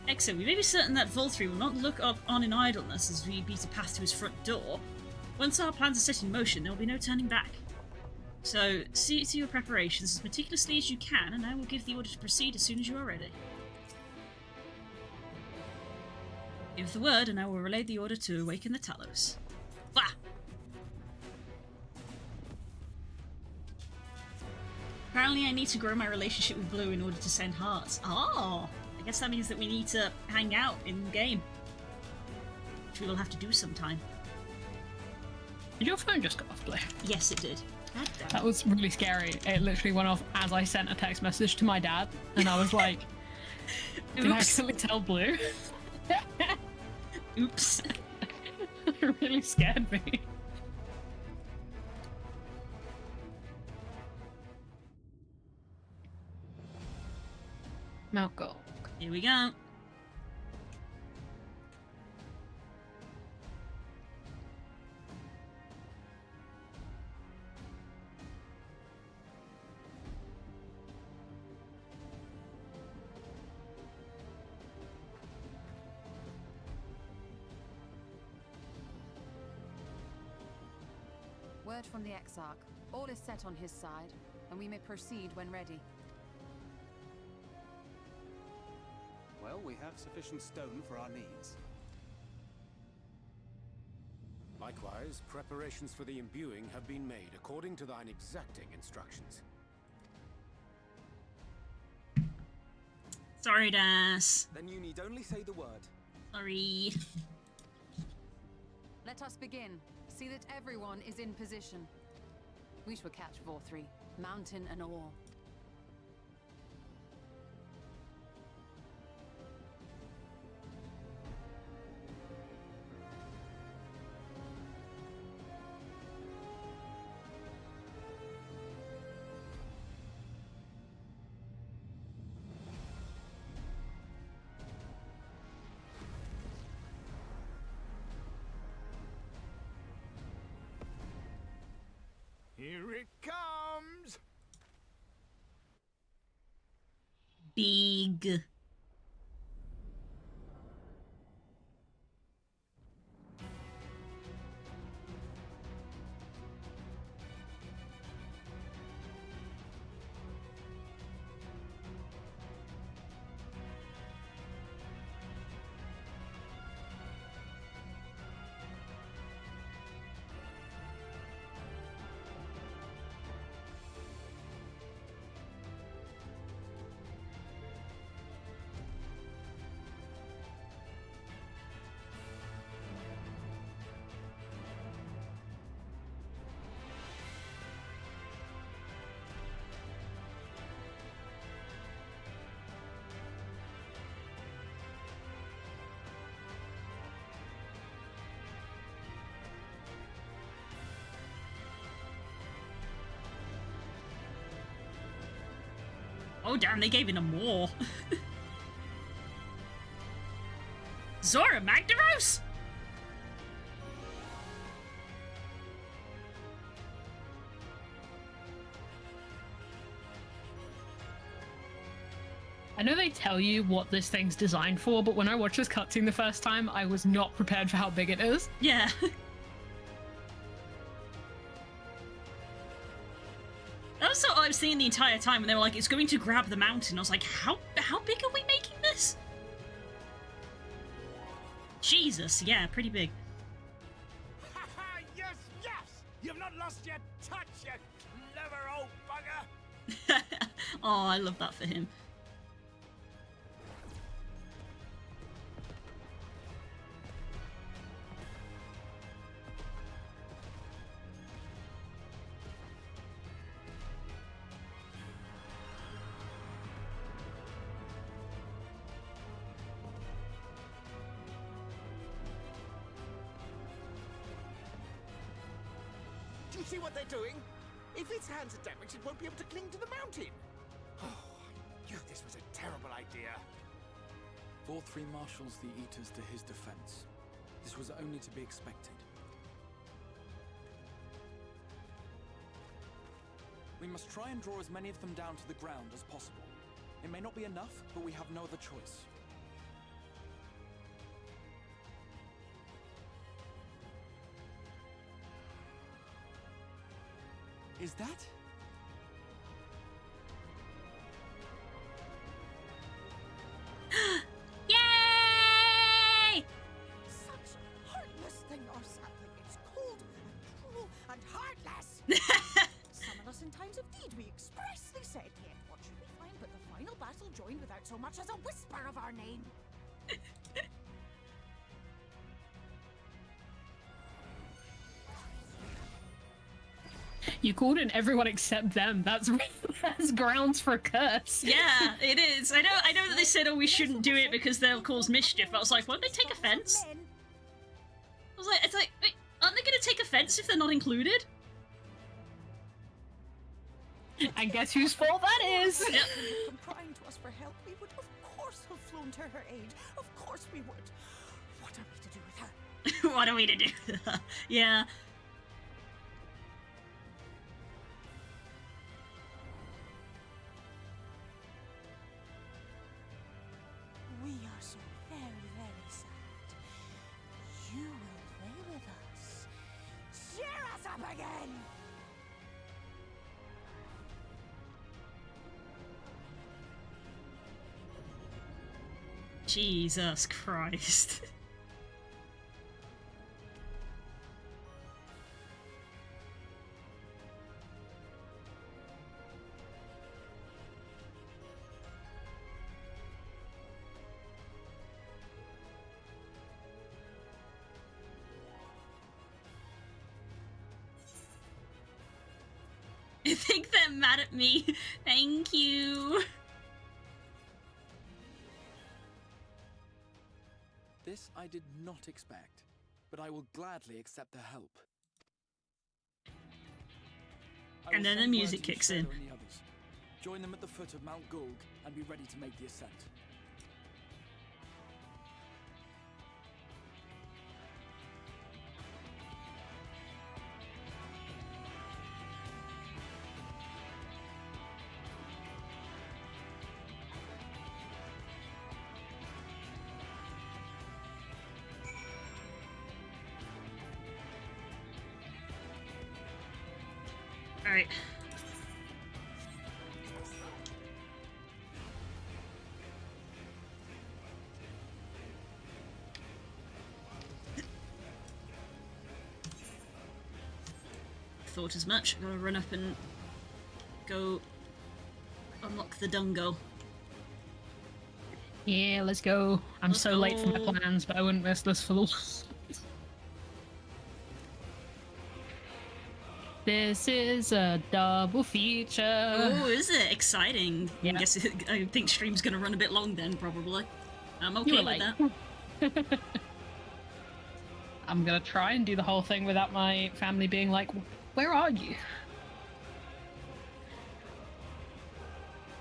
Excellent, we may be certain that Volthree will not look on in idleness as we beat a path to his front door. Once our plans are set in motion, there will be no turning back. So, see to your preparations as meticulously as you can, and I will give the order to proceed as soon as you are ready. Give the word, and I will relay the order to awaken the Talos. Bah! Apparently I need to grow my relationship with Blue in order to send hearts. Oh! I guess that means that we need to hang out in-game. Which we will have to do sometime. Did your phone just go off, Blue? Yes, it did. God damn it. That was really scary. It literally went off as I sent a text message to my dad, and I was like, did I accidentally tell Blue? Oops. It really scared me. Mount Gulg. Here we go. Word from the Exarch. All is set on his side, and we may proceed when ready. Well, we have sufficient stone for our needs. Likewise, preparations for the imbuing have been made according to thine exacting instructions. Sorry, Das. Then you need only say the word. Sorry. Let us begin. See that everyone is in position. We shall catch Vorthree. mountain and all. Here it comes! Big. Oh damn, they gave him more. Zora Magdaros? I know they tell you what this thing's designed for, but when I watched this cutscene the first time, I was not prepared for how big it is. Yeah. That was what I was thinking the entire time, and they were like, it's going to grab the mountain. I was like, how big are we making this? Jesus, yeah, pretty big. Ha ha! Yes, yes! You've not lost your touch, you clever old bugger! Oh, I love that for him. Do you see what they're doing? If its hands are damaged, it won't be able to cling to the mountain. Oh, I knew this was a terrible idea. Vor 3 marshals the Eaters to his defense. This was only to be expected. We must try and draw as many of them down to the ground as possible. It may not be enough, but we have no other choice. Is that? Yay! Such heartless thing, our sapling. It's cold and cruel and heartless. Summon us in times of need, we expressly said. Yet what should we find but the final battle joined without so much as a whisper of our name? You called in everyone except them. That's grounds for a curse. Yeah, it is. I know that they said, oh, we shouldn't do it because they'll cause mischief, but I was like, won't they take offense? I was like, wait, aren't they gonna take offense if they're not included? And guess whose fault that is? Yep. From crying to us for help, we would of course have flown to her aid. Of course we would. What are we to do with her? What are we to do? Yeah. We are so very, very sad. You will play with us. Cheer us up again! Jesus Christ. I think they're mad at me. Thank you. This I did not expect, but I will gladly accept their help. I And will then the send music word to kicks Shadow in. and the others. Join them at the foot of Mount Gulg and be ready to make the ascent. Alright. Thought as much. Gotta run up and go unlock the Dungo. Yeah, let's go. I'm Let's so late for my go. plans, but I wouldn't miss this for the... This is a double feature. Oh, is it? Exciting. Yeah. I think stream's gonna run a bit long then, probably. I'm You okay were with late. that. I'm gonna try and do the whole thing without my family being like, where are you?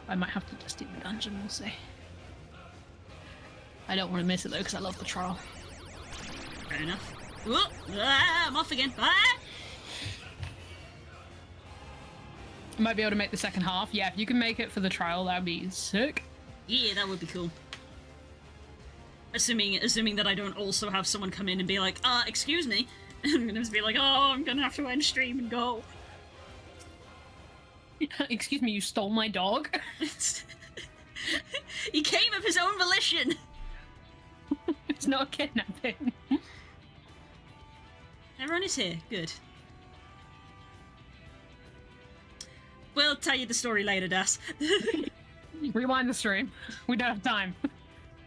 I might have to just do the dungeon, we'll see. I don't want to miss it though, because I love the trial. Fair enough. Whoa! Ah, I'm off again. Ah! I might be able to make the second half. Yeah, if you can make it for the trial, that'd be sick. Yeah, that would be cool. Assuming that I don't also have someone come in and be like, excuse me. I'm gonna just be like, oh, I'm gonna have to end stream and go. Excuse me, you stole my dog? He came of his own volition. It's not kidnapping. Everyone is here. Good. We'll tell you the story later, Das. Rewind the stream. We don't have time.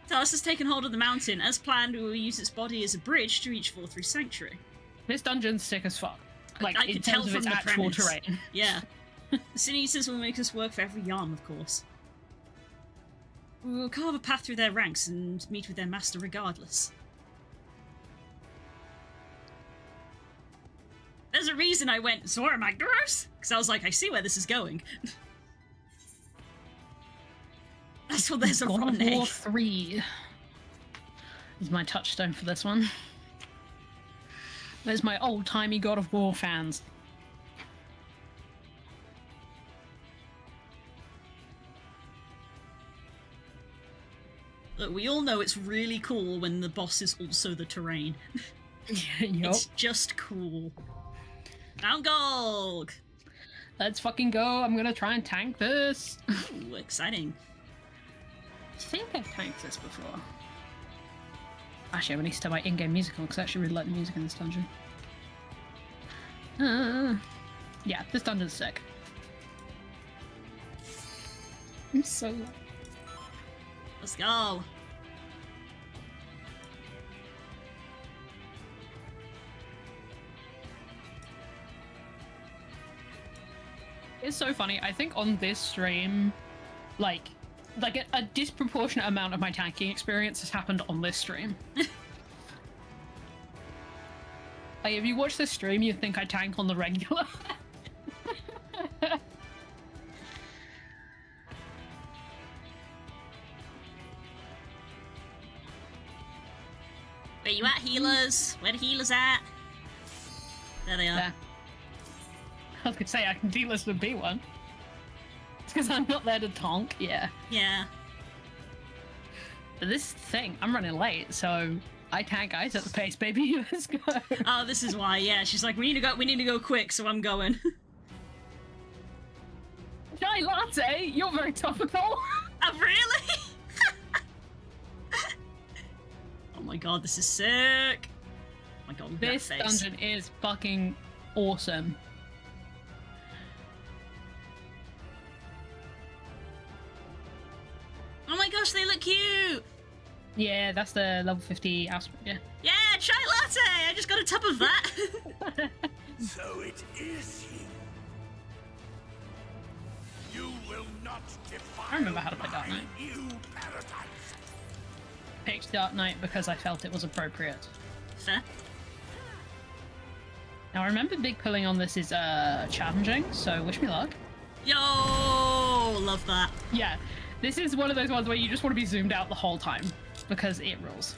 Talos has taken hold of the mountain. As planned, we will use its body as a bridge to reach 4-3 Sanctuary. This dungeon's sick as fuck. Like, I in can tell terms of from its the actual premise. terrain. Yeah. The Sin Eaters will make us work for every yarn, of course. We will carve a path through their ranks and meet with their master regardless. There's a reason I went Zora Magdaros, because I was like, I see where this is going. That's what there's a God run of War egg. 3 is my touchstone for this one. There's my old-timey God of War fans. Look, we all know it's really cool when the boss is also the terrain. Yup. It's just cool. Mount Gulg! Let's fucking go. I'm gonna try and tank this. Ooh, exciting. I think I've tanked this before. Actually, I need to turn my in-game music on because I actually really like the music in this dungeon. Yeah, this dungeon's sick. I'm so... Let's go. It's so funny. I think on this stream, like a disproportionate amount of my tanking experience has happened on this stream. Like, if you watch this stream, you'd think I tank on the regular. Where you at, healers? Where the healers at? There they are. There. I was gonna say I can delist and be one. It's because I'm not there to tonk. Yeah. Yeah. But this thing, I'm running late, so I tank ice at the pace, baby. Let's go. Oh, this is why, yeah. She's like, we need to go quick, so I'm going. Chai latte, you're very topical. Oh, really? Oh my god, this is sick. Oh my god, look at This that face. dungeon is fucking awesome. Oh my gosh, they look cute. Yeah, that's the level 50 aspect, yeah. Yeah, chai latte. I just got a tub of that. So it is you. You will not defile I remember how to play Dark Knight. new paradise. Picked Dark Knight because I felt it was appropriate. Fair. Now I remember big pulling on this is challenging, so wish me luck. Yo, love that. Yeah, this is one of those ones where you just want to be zoomed out the whole time because it rules.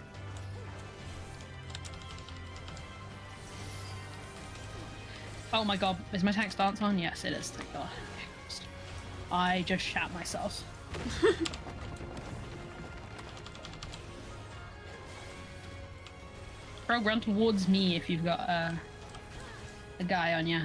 Oh my god, is my tank stance on? Yes, it is, thank god. I just shat myself. Bro, run towards me if you've got a guy on you.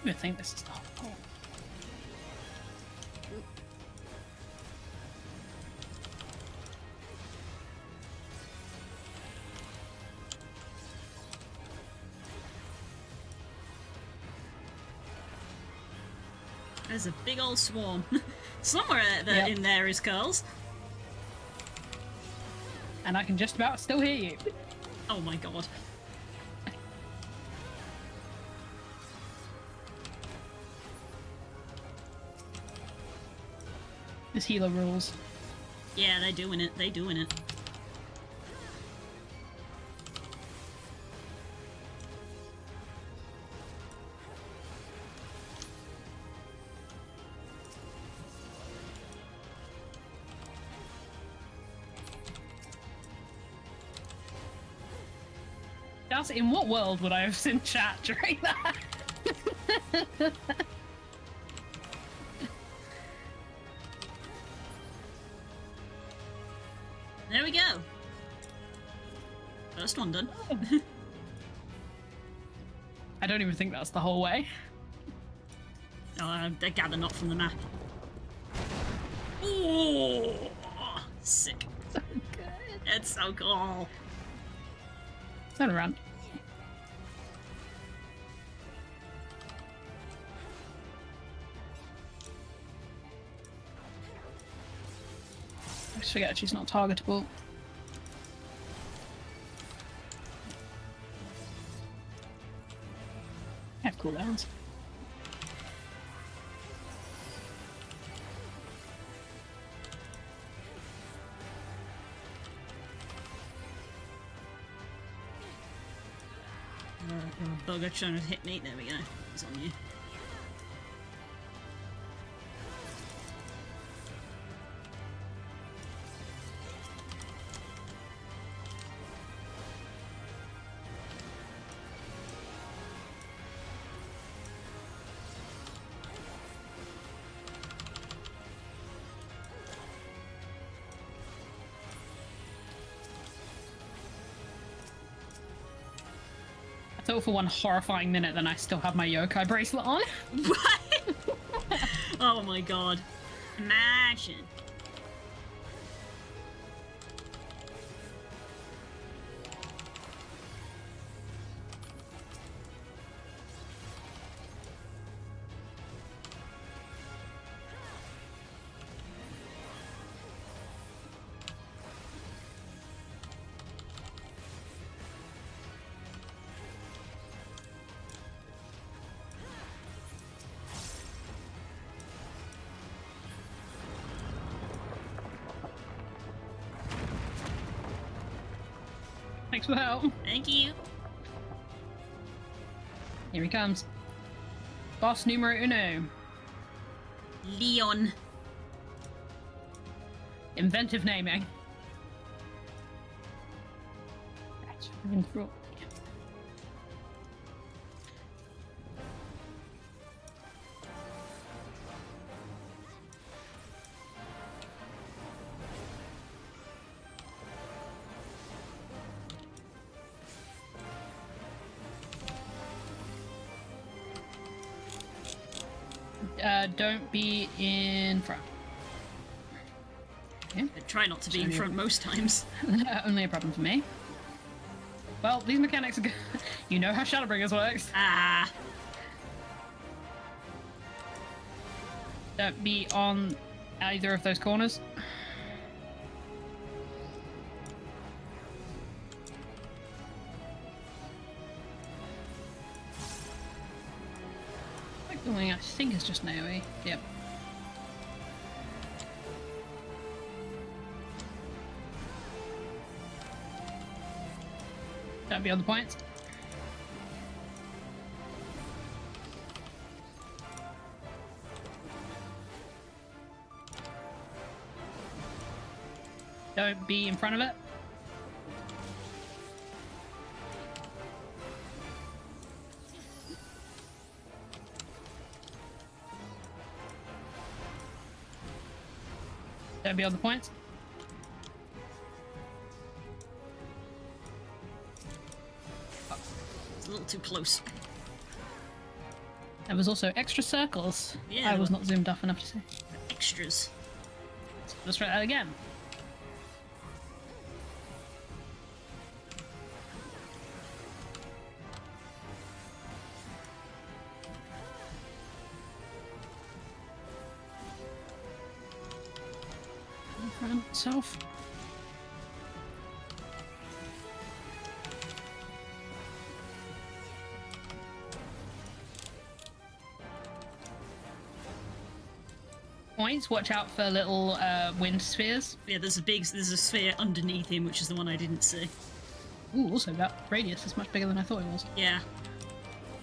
I think this is the whole. There's a big old swarm. Somewhere Yep. in there is curls. And I can just about still hear you. Oh my god. This healer rules. Yeah, they're doing it. They're doing it. Darcy, in what world would I have seen chat during that? There we go. First one done. I don't even think that's the whole way. Oh, I gather not from the map. Ooh, sick. So good. It's so cool. Turn around. I just forget she's not targetable. I have cooldowns. Bugger trying to hit me. There we go. He's on you. I thought for one horrifying minute then I still have my yokai bracelet on. What? Oh my god. Imagine. Thanks for the help. Thank you. Here he comes. Boss numero uno. Leon. Inventive naming. That's really cool. Don't be in front. Okay. I try not to be in front most times. Only a problem for me. Well, these mechanics are good. You know how Shadowbringers works. Ah. Don't be on either of those corners. The wing I think is just AoE. Yep. Don't be on the points. Don't be in front of it. Don't be on the points. It's a little too close. There was also extra circles. Yeah, I was there not zoomed up enough to see. Extras. Let's try that again. Front, south. Points, watch out for little wind spheres. Yeah, there's a sphere underneath him, which is the one I didn't see. Ooh, also that radius is much bigger than I thought it was. Yeah.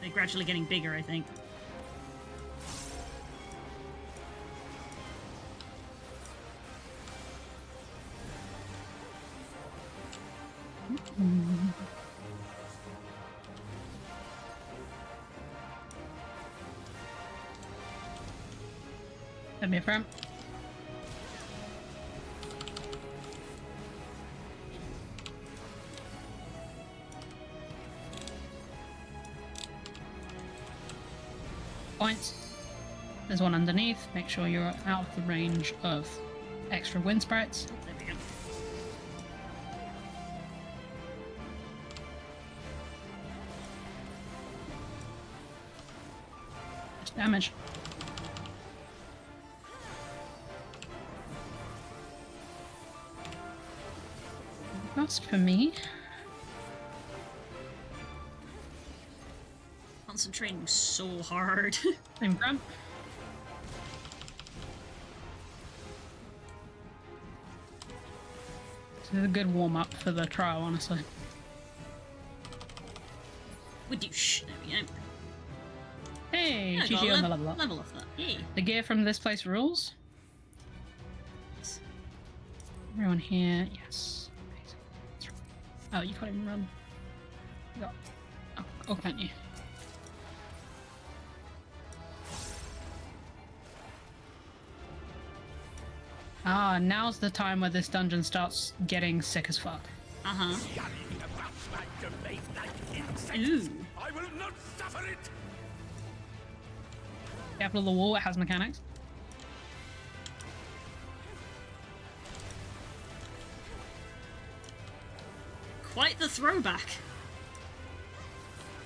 They're gradually getting bigger, I think. Send me a frame. Points. There's one underneath. Make sure you're out of the range of extra wind sprites. There we go. Just damage. That's for me. Concentrating so hard. Same front. This is a good warm-up for the trial, honestly. With you, there we go. Hey, Yeah, got GG a on the level up. level off that. Yay. The gear from this place rules. Yes. Everyone here, yes. Oh, you can't even run. You got... Oh, can't you? Ah, now's the time where this dungeon starts getting sick as fuck. Uh-huh. Ooh. I will not suffer it! Careful of the wall, it has mechanics. Quite the throwback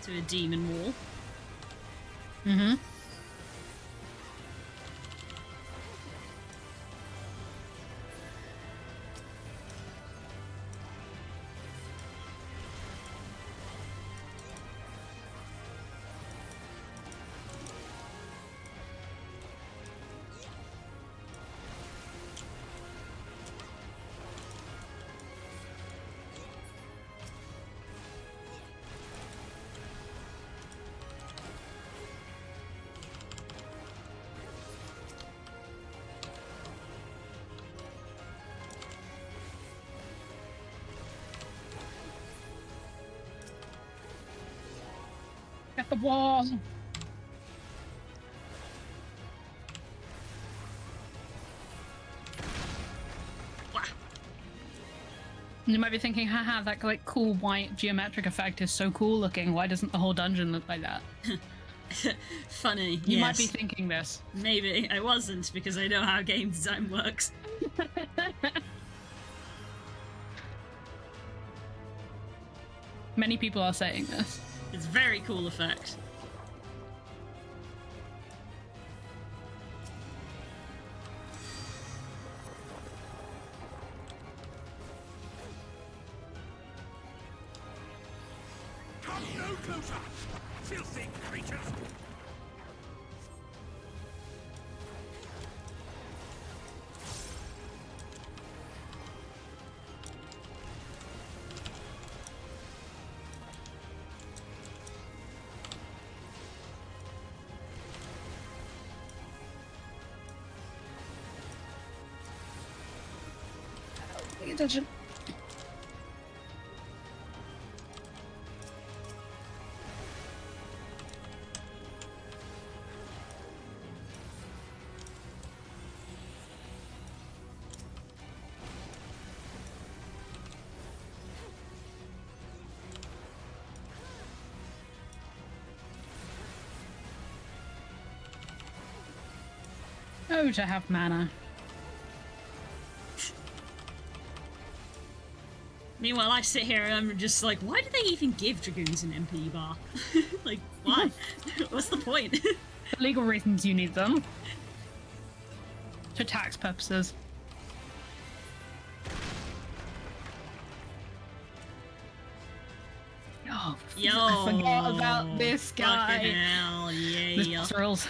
to a demon wall. Mm-hmm. At the wall! Wah. You might be thinking, haha, that like cool white geometric effect is so cool looking. Why doesn't the whole dungeon look like that? Funny. You yes. might be thinking this. Maybe. I wasn't, because I know how game design works. Many people are saying this. It's a very cool effect. Come no closer! Filthy creatures! Pay attention. Oh, to have mana. Meanwhile, I sit here and I'm just like, why do they even give Dragoons an MP bar? Like, why? What's the point? For legal reasons, you need them. For tax purposes. Oh, Yo, I forgot about this guy. Fucking hell, yeah. This thrills.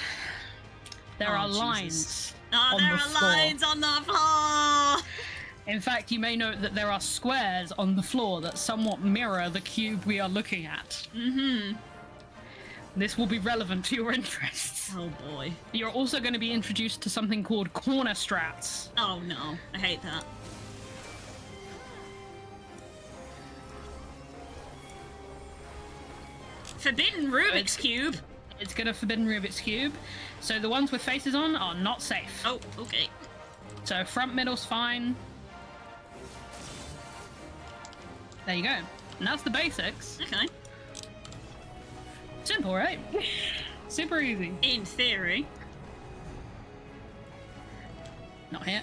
There Oh, are Jesus. lines. Oh, on there the are floor. lines on the floor! In fact, you may note that there are squares on the floor that somewhat mirror the cube we are looking at. Mm-hmm. This will be relevant to your interests. Oh boy. You're also going to be introduced to something called corner strats. Oh no, I hate that. Forbidden Rubik's Cube? It's going to forbidden Rubik's Cube. So the ones with faces on are not safe. Oh, okay. So front, middle's fine. There you go. And that's the basics. Okay. Simple, right? Super easy. In theory. Not here.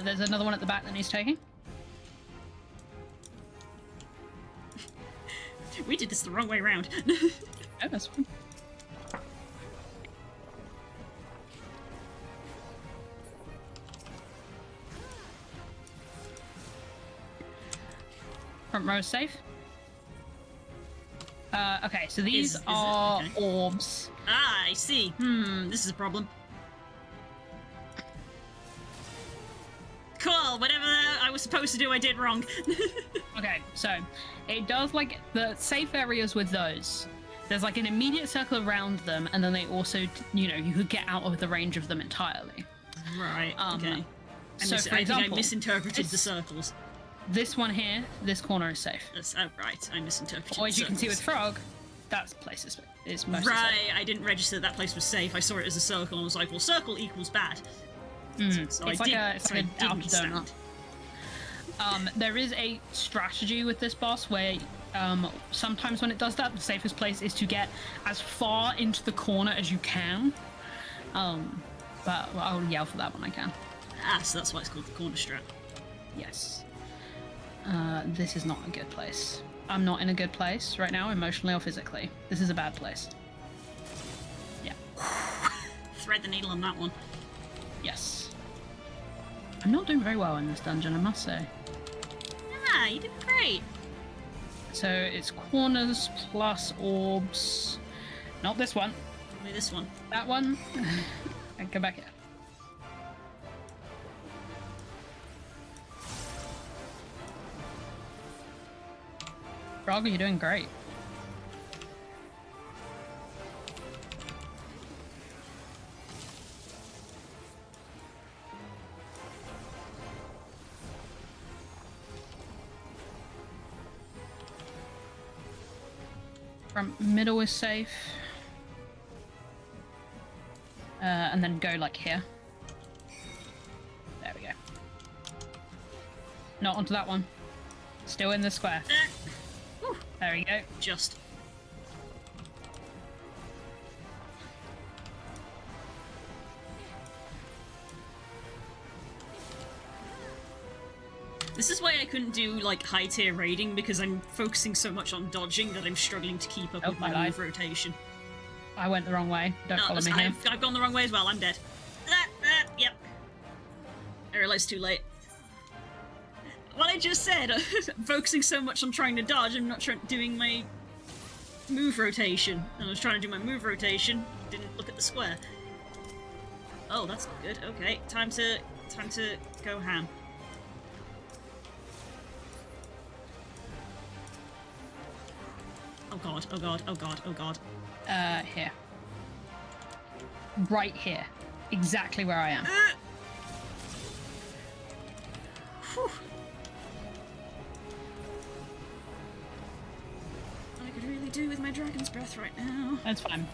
There's another one at the back that needs taking. We did this the wrong way around. Oh, that's fine. Front row safe. Okay, so these Is it? are Okay. orbs. Ah, I see. This is a problem. Cool, whatever I was supposed to do, I did wrong. Okay, so it does like the safe areas with those. There's like an immediate circle around them, and then they also, you know, you could get out of the range of them entirely. Right, okay. So, for I think I example, misinterpreted the this- circles. This one here, this corner is safe. That's right, I misinterpreted Or as the you can see with circles. Frog, that place is mostly Right, safe. I didn't register that place was safe. I saw it as a circle and was like, well, circle equals bad. So It's like a I outer didn't donut. stand. There is a strategy with this boss where sometimes when it does that, the safest place is to get as far into the corner as you can. But I'll yell for that when I can. Ah, so that's why it's called the corner strat. Yes. This is not a good place. I'm not in a good place right now, emotionally or physically. This is a bad place. Yeah. Thread the needle on that one. Yes. I'm not doing very well in this dungeon, I must say. Ah, you did great. So it's corners plus orbs. Not this one. Probably this one. That one. And go back here. Frog, you're doing great. Front middle is safe. And then go like here. There we go. Not onto that one. Still in the square. There we go. Just. This is why I couldn't do, like, high-tier raiding, because I'm focusing so much on dodging that I'm struggling to keep up with my move rotation. I went the wrong way. Don't follow me here. I've gone the wrong way as well. I'm dead. Yep. I realised too late. What I just said, I'm focusing so much on trying to dodge, I'm not doing my move rotation. And I was trying to do my move rotation, didn't look at the square. Oh, that's not good. Okay, time to go ham. Oh god, oh god, oh god, oh god. Here. Right here. Exactly where I am. Whew. I could really do with my dragon's breath right now. That's fine.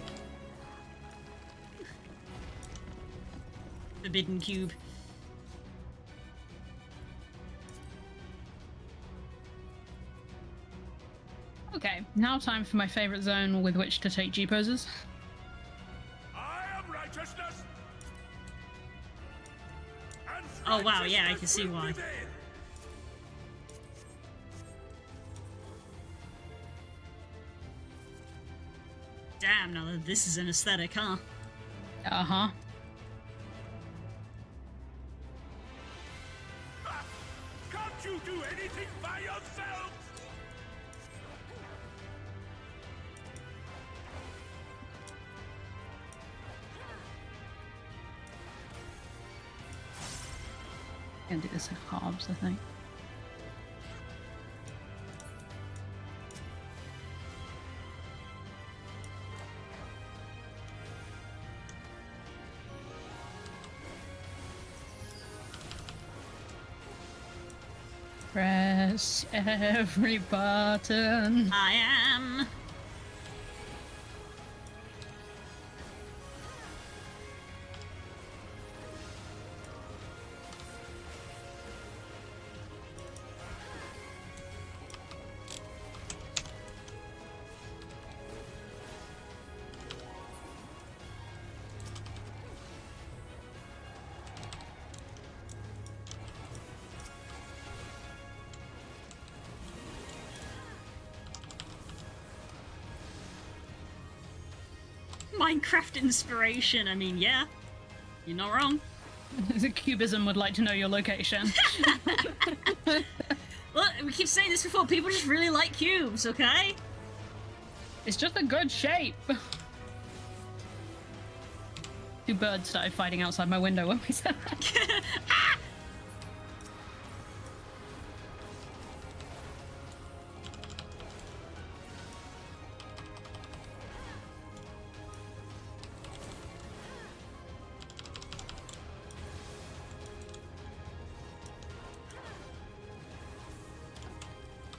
Forbidden cube. Okay, now time for my favorite zone with which to take G poses. I am righteousness. Oh wow, yeah, I can see why. Damn, now this is an aesthetic, huh? Uh-huh. Can't you do anything by yourself? Gonna do this in halves, I think. Press every button. I am. Minecraft inspiration, I mean, yeah. You're not wrong. The Cubism would like to know your location. Look, we keep saying this before, people just really like cubes, okay? It's just a good shape. Two birds started fighting outside my window when we said that.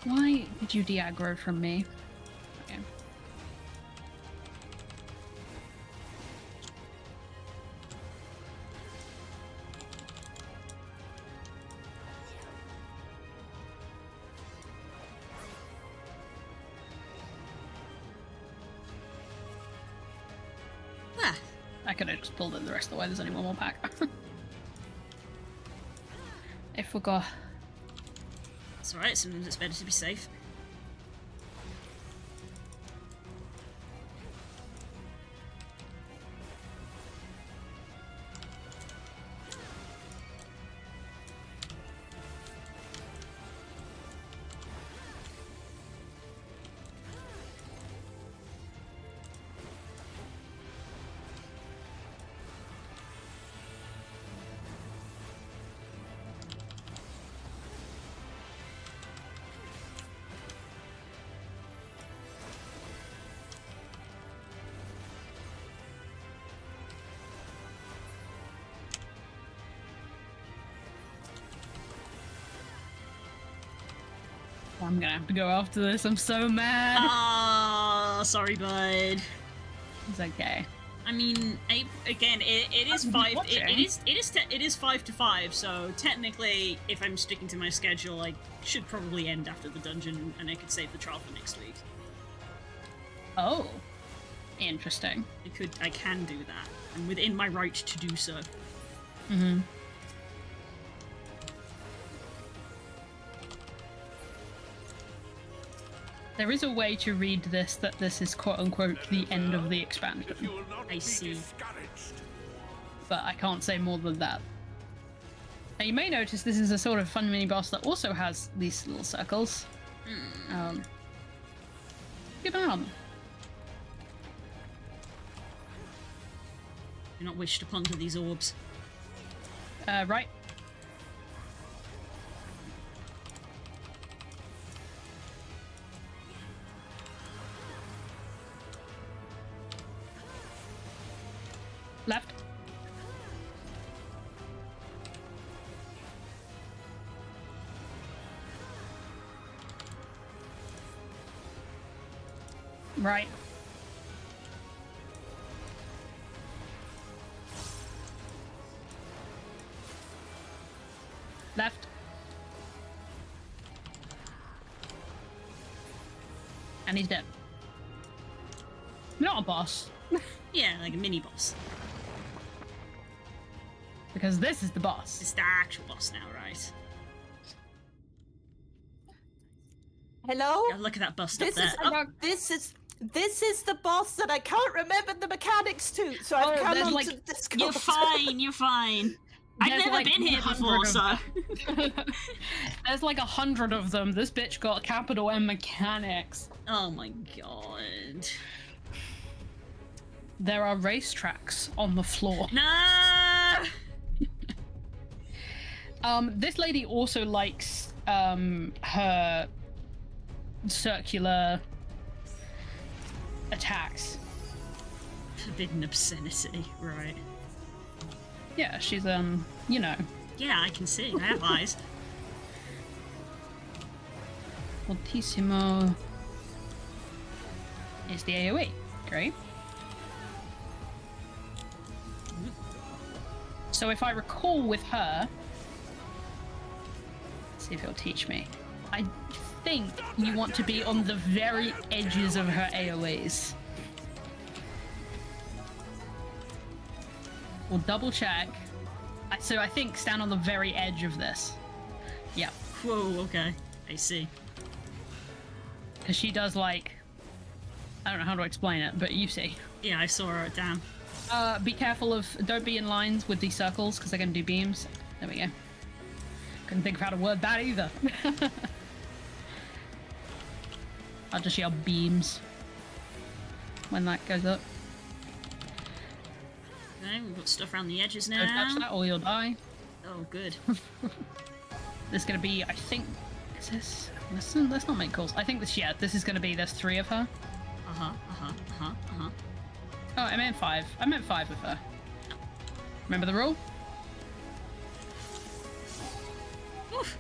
Why did you de-aggro from me? Okay. Ah, I could have just pulled it the rest of the way. There's only one more pack. I forgot. it's alright, sometimes it's better to be safe. I'm gonna have to go after this. I'm so mad. Ah. Oh, sorry, bud. It's okay. I mean, again, it is I'm 5. watching. It is 5 to 5. So technically, if I'm sticking to my schedule, I should probably end after the dungeon, and I could save the trial for next week. Oh, interesting. I can do that. I'm within my right to do so. Mm-hmm. There is a way to read this that this is quote-unquote the end of the expansion, I see. but I can't say more than that. Now you may notice this is a sort of fun mini-boss that also has these little circles. Keep an eye on them. Do not wish to plunder these orbs. Right. Left. Right. Left. And he's dead. Not a boss, Yeah, like a mini boss. because this is the boss. It's the actual boss now, right? Hello? Yeah, look at that bust up This there. is Oh, this is the boss that I can't remember the mechanics to, so I've Oh, come there's on like- to Discord. you're fine. You're fine. I've There's never like been here 100 before, of- so. There's like 100 of them. This bitch got capital M mechanics. Oh my god. There are racetracks on the floor. No. This lady also likes her circular attacks. Forbidden obscenity, right? Yeah, she's you know. Yeah, I can see. I have eyes. Fortissimo is the AoE. Great. So if I recall with her, let's see if it'll teach me. I think you want to be on the very edges of her AoEs. We'll double check. So I think stand on the very edge of this. Yeah. Whoa, okay. I see. Because she does like, I don't know how to explain it, but you see. Yeah, I saw her down. Be careful of, don't be in lines with these circles because they're going to do beams. There we go. Couldn't think of how to word that either. I'll just yell beams when that goes up. Okay, we've got stuff around the edges Don't touch now. that or you'll die. Oh, good. There's going to be, I think, is this, let's not make calls. I think this, yeah, this is going to be, there's 3 of her. Oh, I meant 5. I meant 5 of her. Remember the rule? Oof.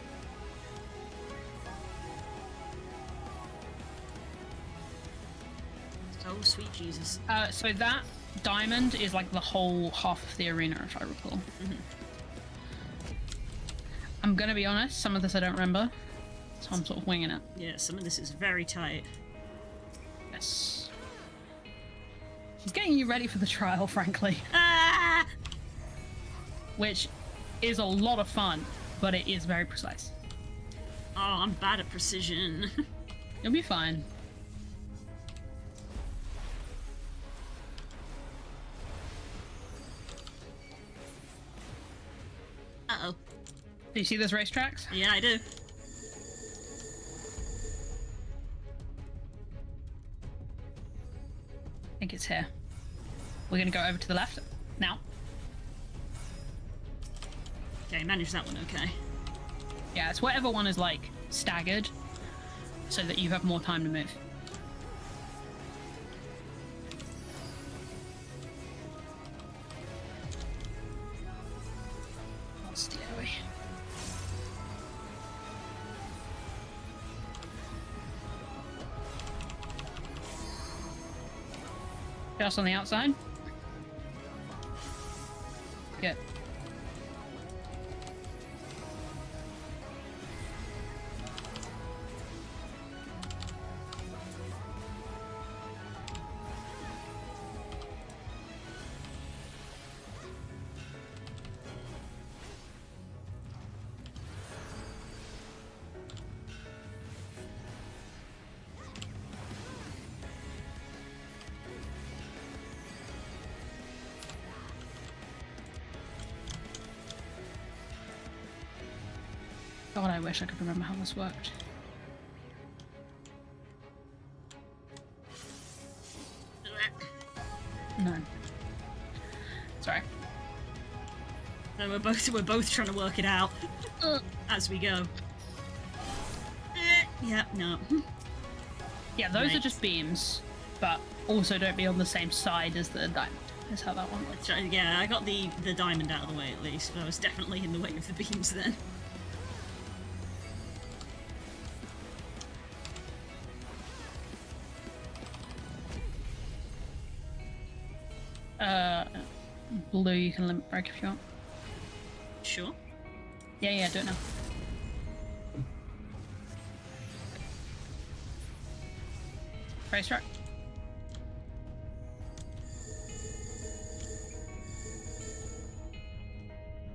Oh, sweet Jesus. So that diamond is like the whole half of the arena, if I recall. I'm gonna be honest, some of this I don't remember, so I'm sort of winging it. Yeah, some of this is very tight. Yes. She's getting you ready for the trial, frankly, Ah! which is a lot of fun, but it is very precise. Oh, I'm bad at precision. You'll be fine. Uh-oh. Do you see those racetracks? Yeah, I do. I think it's here. We're gonna go over to the left now. Okay, manage that one, okay. Yeah, it's whatever one is like staggered, so that you have more time to move. What's the way? Just on the outside. Good. God, I wish I could remember how this worked. No. Sorry. No, we're both trying to work it out as we go. Yeah, no. Yeah, those Right. are just beams, but also don't be on the same side as the diamond. Is how that one works. Yeah, I got the diamond out of the way at least, but I was definitely in the way of the beams then. Blue, you can limit break if you want. Sure. Yeah, do it now. Race track.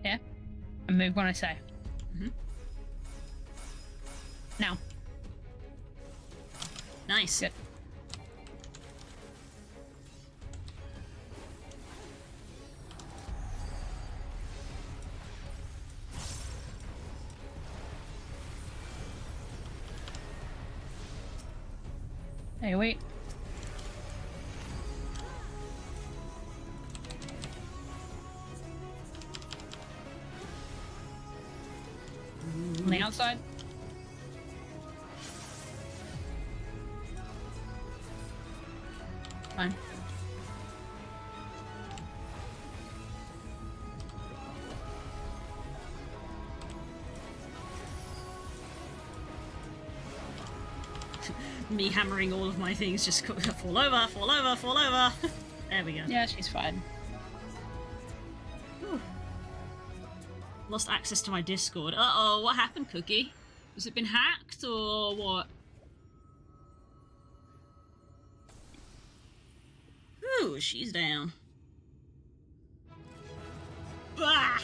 Yeah. And move when I say. Now. Nice. Good. Hey, wait. On the outside. Fine. Me hammering all of my things just fall over, fall over, fall over. There we go. Yeah, she's fine. Whew. Lost access to my Discord. Uh-oh, what happened, Cookie? Has it been hacked or what? Ooh, she's down. Bah!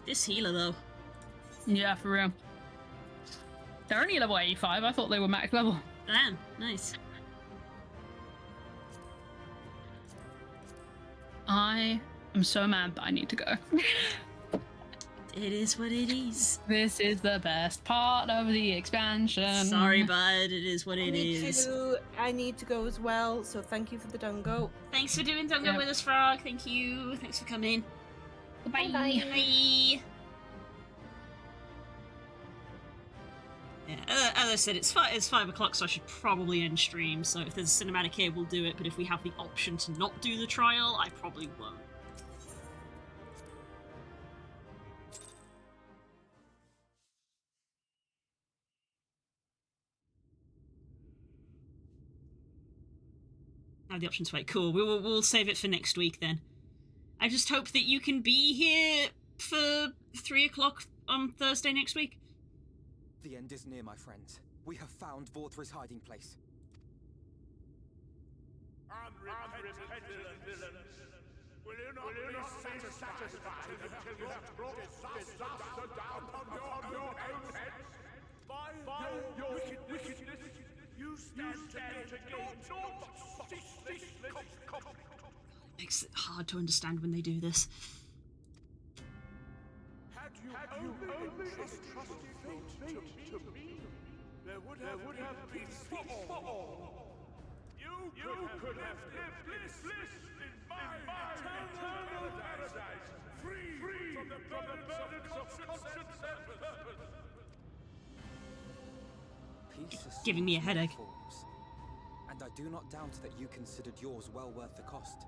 This healer, though. Yeah, for real. They're only level 85. I thought they were max level. Damn, nice. I am so mad that I need to go. It is what it is. This is the best part of the expansion. Sorry, bud. It is what it is. I need to go as well, so thank you for the dungo. Thanks for doing Dungo with us, Frog. Thank you. Thanks for coming. Bye. Bye. Yeah, as I said, it's 5 o'clock, so I should probably end stream. So if there's a cinematic here, we'll do it. But if we have the option to not do the trial, I probably won't. I have the option to wait. Cool. We'll save it for next week then. I just hope that you can be here for 3 o'clock on Thursday next week. The end is near, my friends. We have found Vorthra's hiding place. Unrepentant villains! Will you not be satisfied until you have brought disaster down upon your own heads? By your wickedness, you stand to gain naught but ceaseless It makes it hard to understand when they do this. Had you only entrusted fate to me, there would have been peace for all. You could have lived bliss in my eternal paradise, free from the burdens of conscience and purpose. Peace assumes Giving me a many headache. forms, and I do not doubt that you considered yours well worth the cost.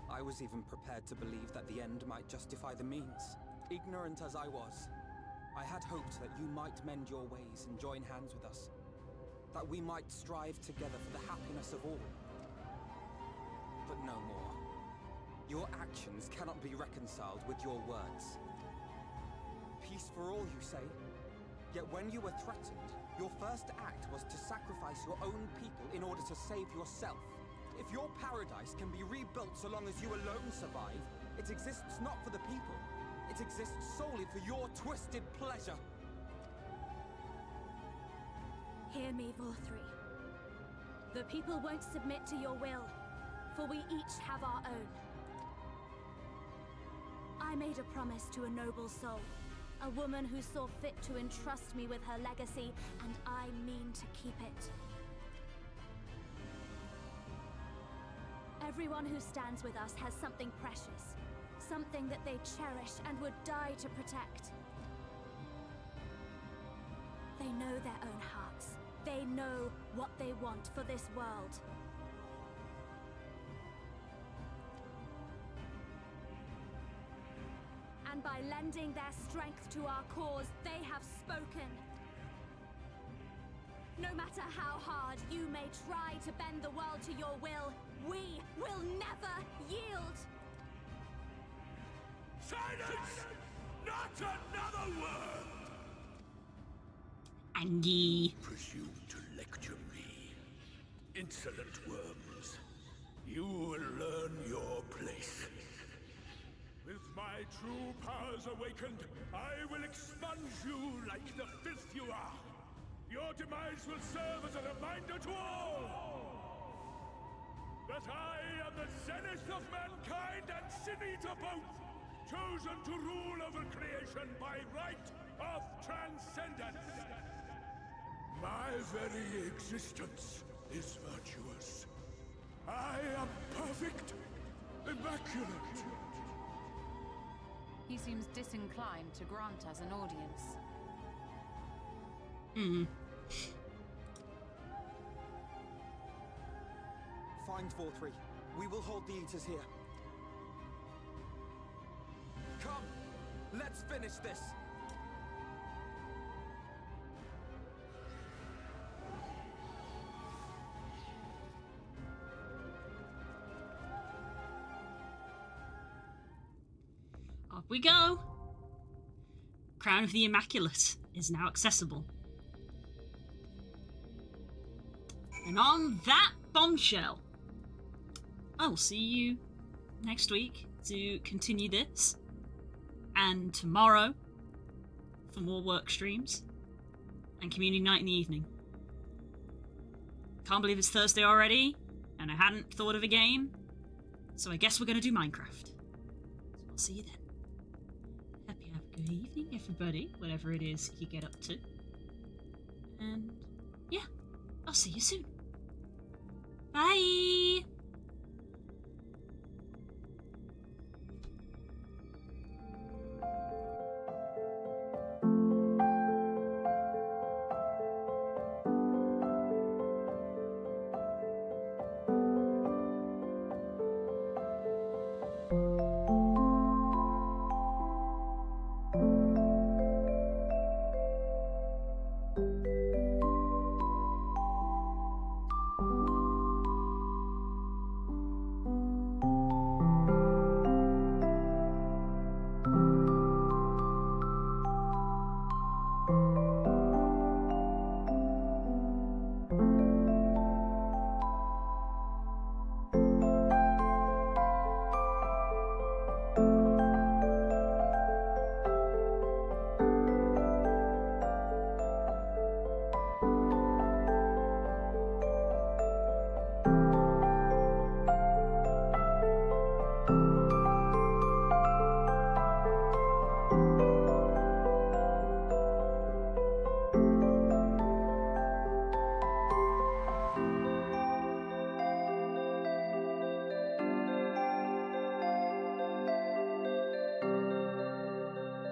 I was even prepared to believe that the end might justify the means. Ignorant as I was, I had hoped that you might mend your ways and join hands with us. That we might strive together for the happiness of all. But no more. Your actions cannot be reconciled with your words. Peace for all, you say? Yet when you were threatened, your first act was to sacrifice your own people in order to save yourself. If your paradise can be rebuilt so long as you alone survive, it exists not for the people. It exists solely for your twisted pleasure. Hear me, Vorthri. The people won't submit to your will, for we each have our own. I made a promise to a noble soul, a woman who saw fit to entrust me with her legacy, and I mean to keep it. Everyone who stands with us has something precious, something that they cherish and would die to protect. They know their own hearts. They know what they want for this world. And by lending their strength to our cause, they have spoken. No matter how hard you may try to bend the world to your will, we will never yield! Silence! Not another word! Angie. Presume to lecture me. Insolent worms. You will learn your place. With my true powers awakened, I will expunge you like the filth you are. Your demise will serve as a reminder to all that I am the zenith of mankind and sin eater both, chosen to rule over creation by right of transcendence. My very existence is virtuous. I am perfect, immaculate. He seems disinclined to grant us an audience. Find Vorthri. We will hold the Eaters here. Come! Let's finish this! Up we go. Crown of the Immaculate is now accessible. And on that bombshell, I will see you next week to continue this, and tomorrow for more work streams and community night in the evening. Can't believe it's Thursday already, and I hadn't thought of a game, so I guess we're going to do Minecraft. So I'll see you then. Hope you have a good evening, everybody, whatever it is you get up to. And yeah, I'll see you soon. Bye!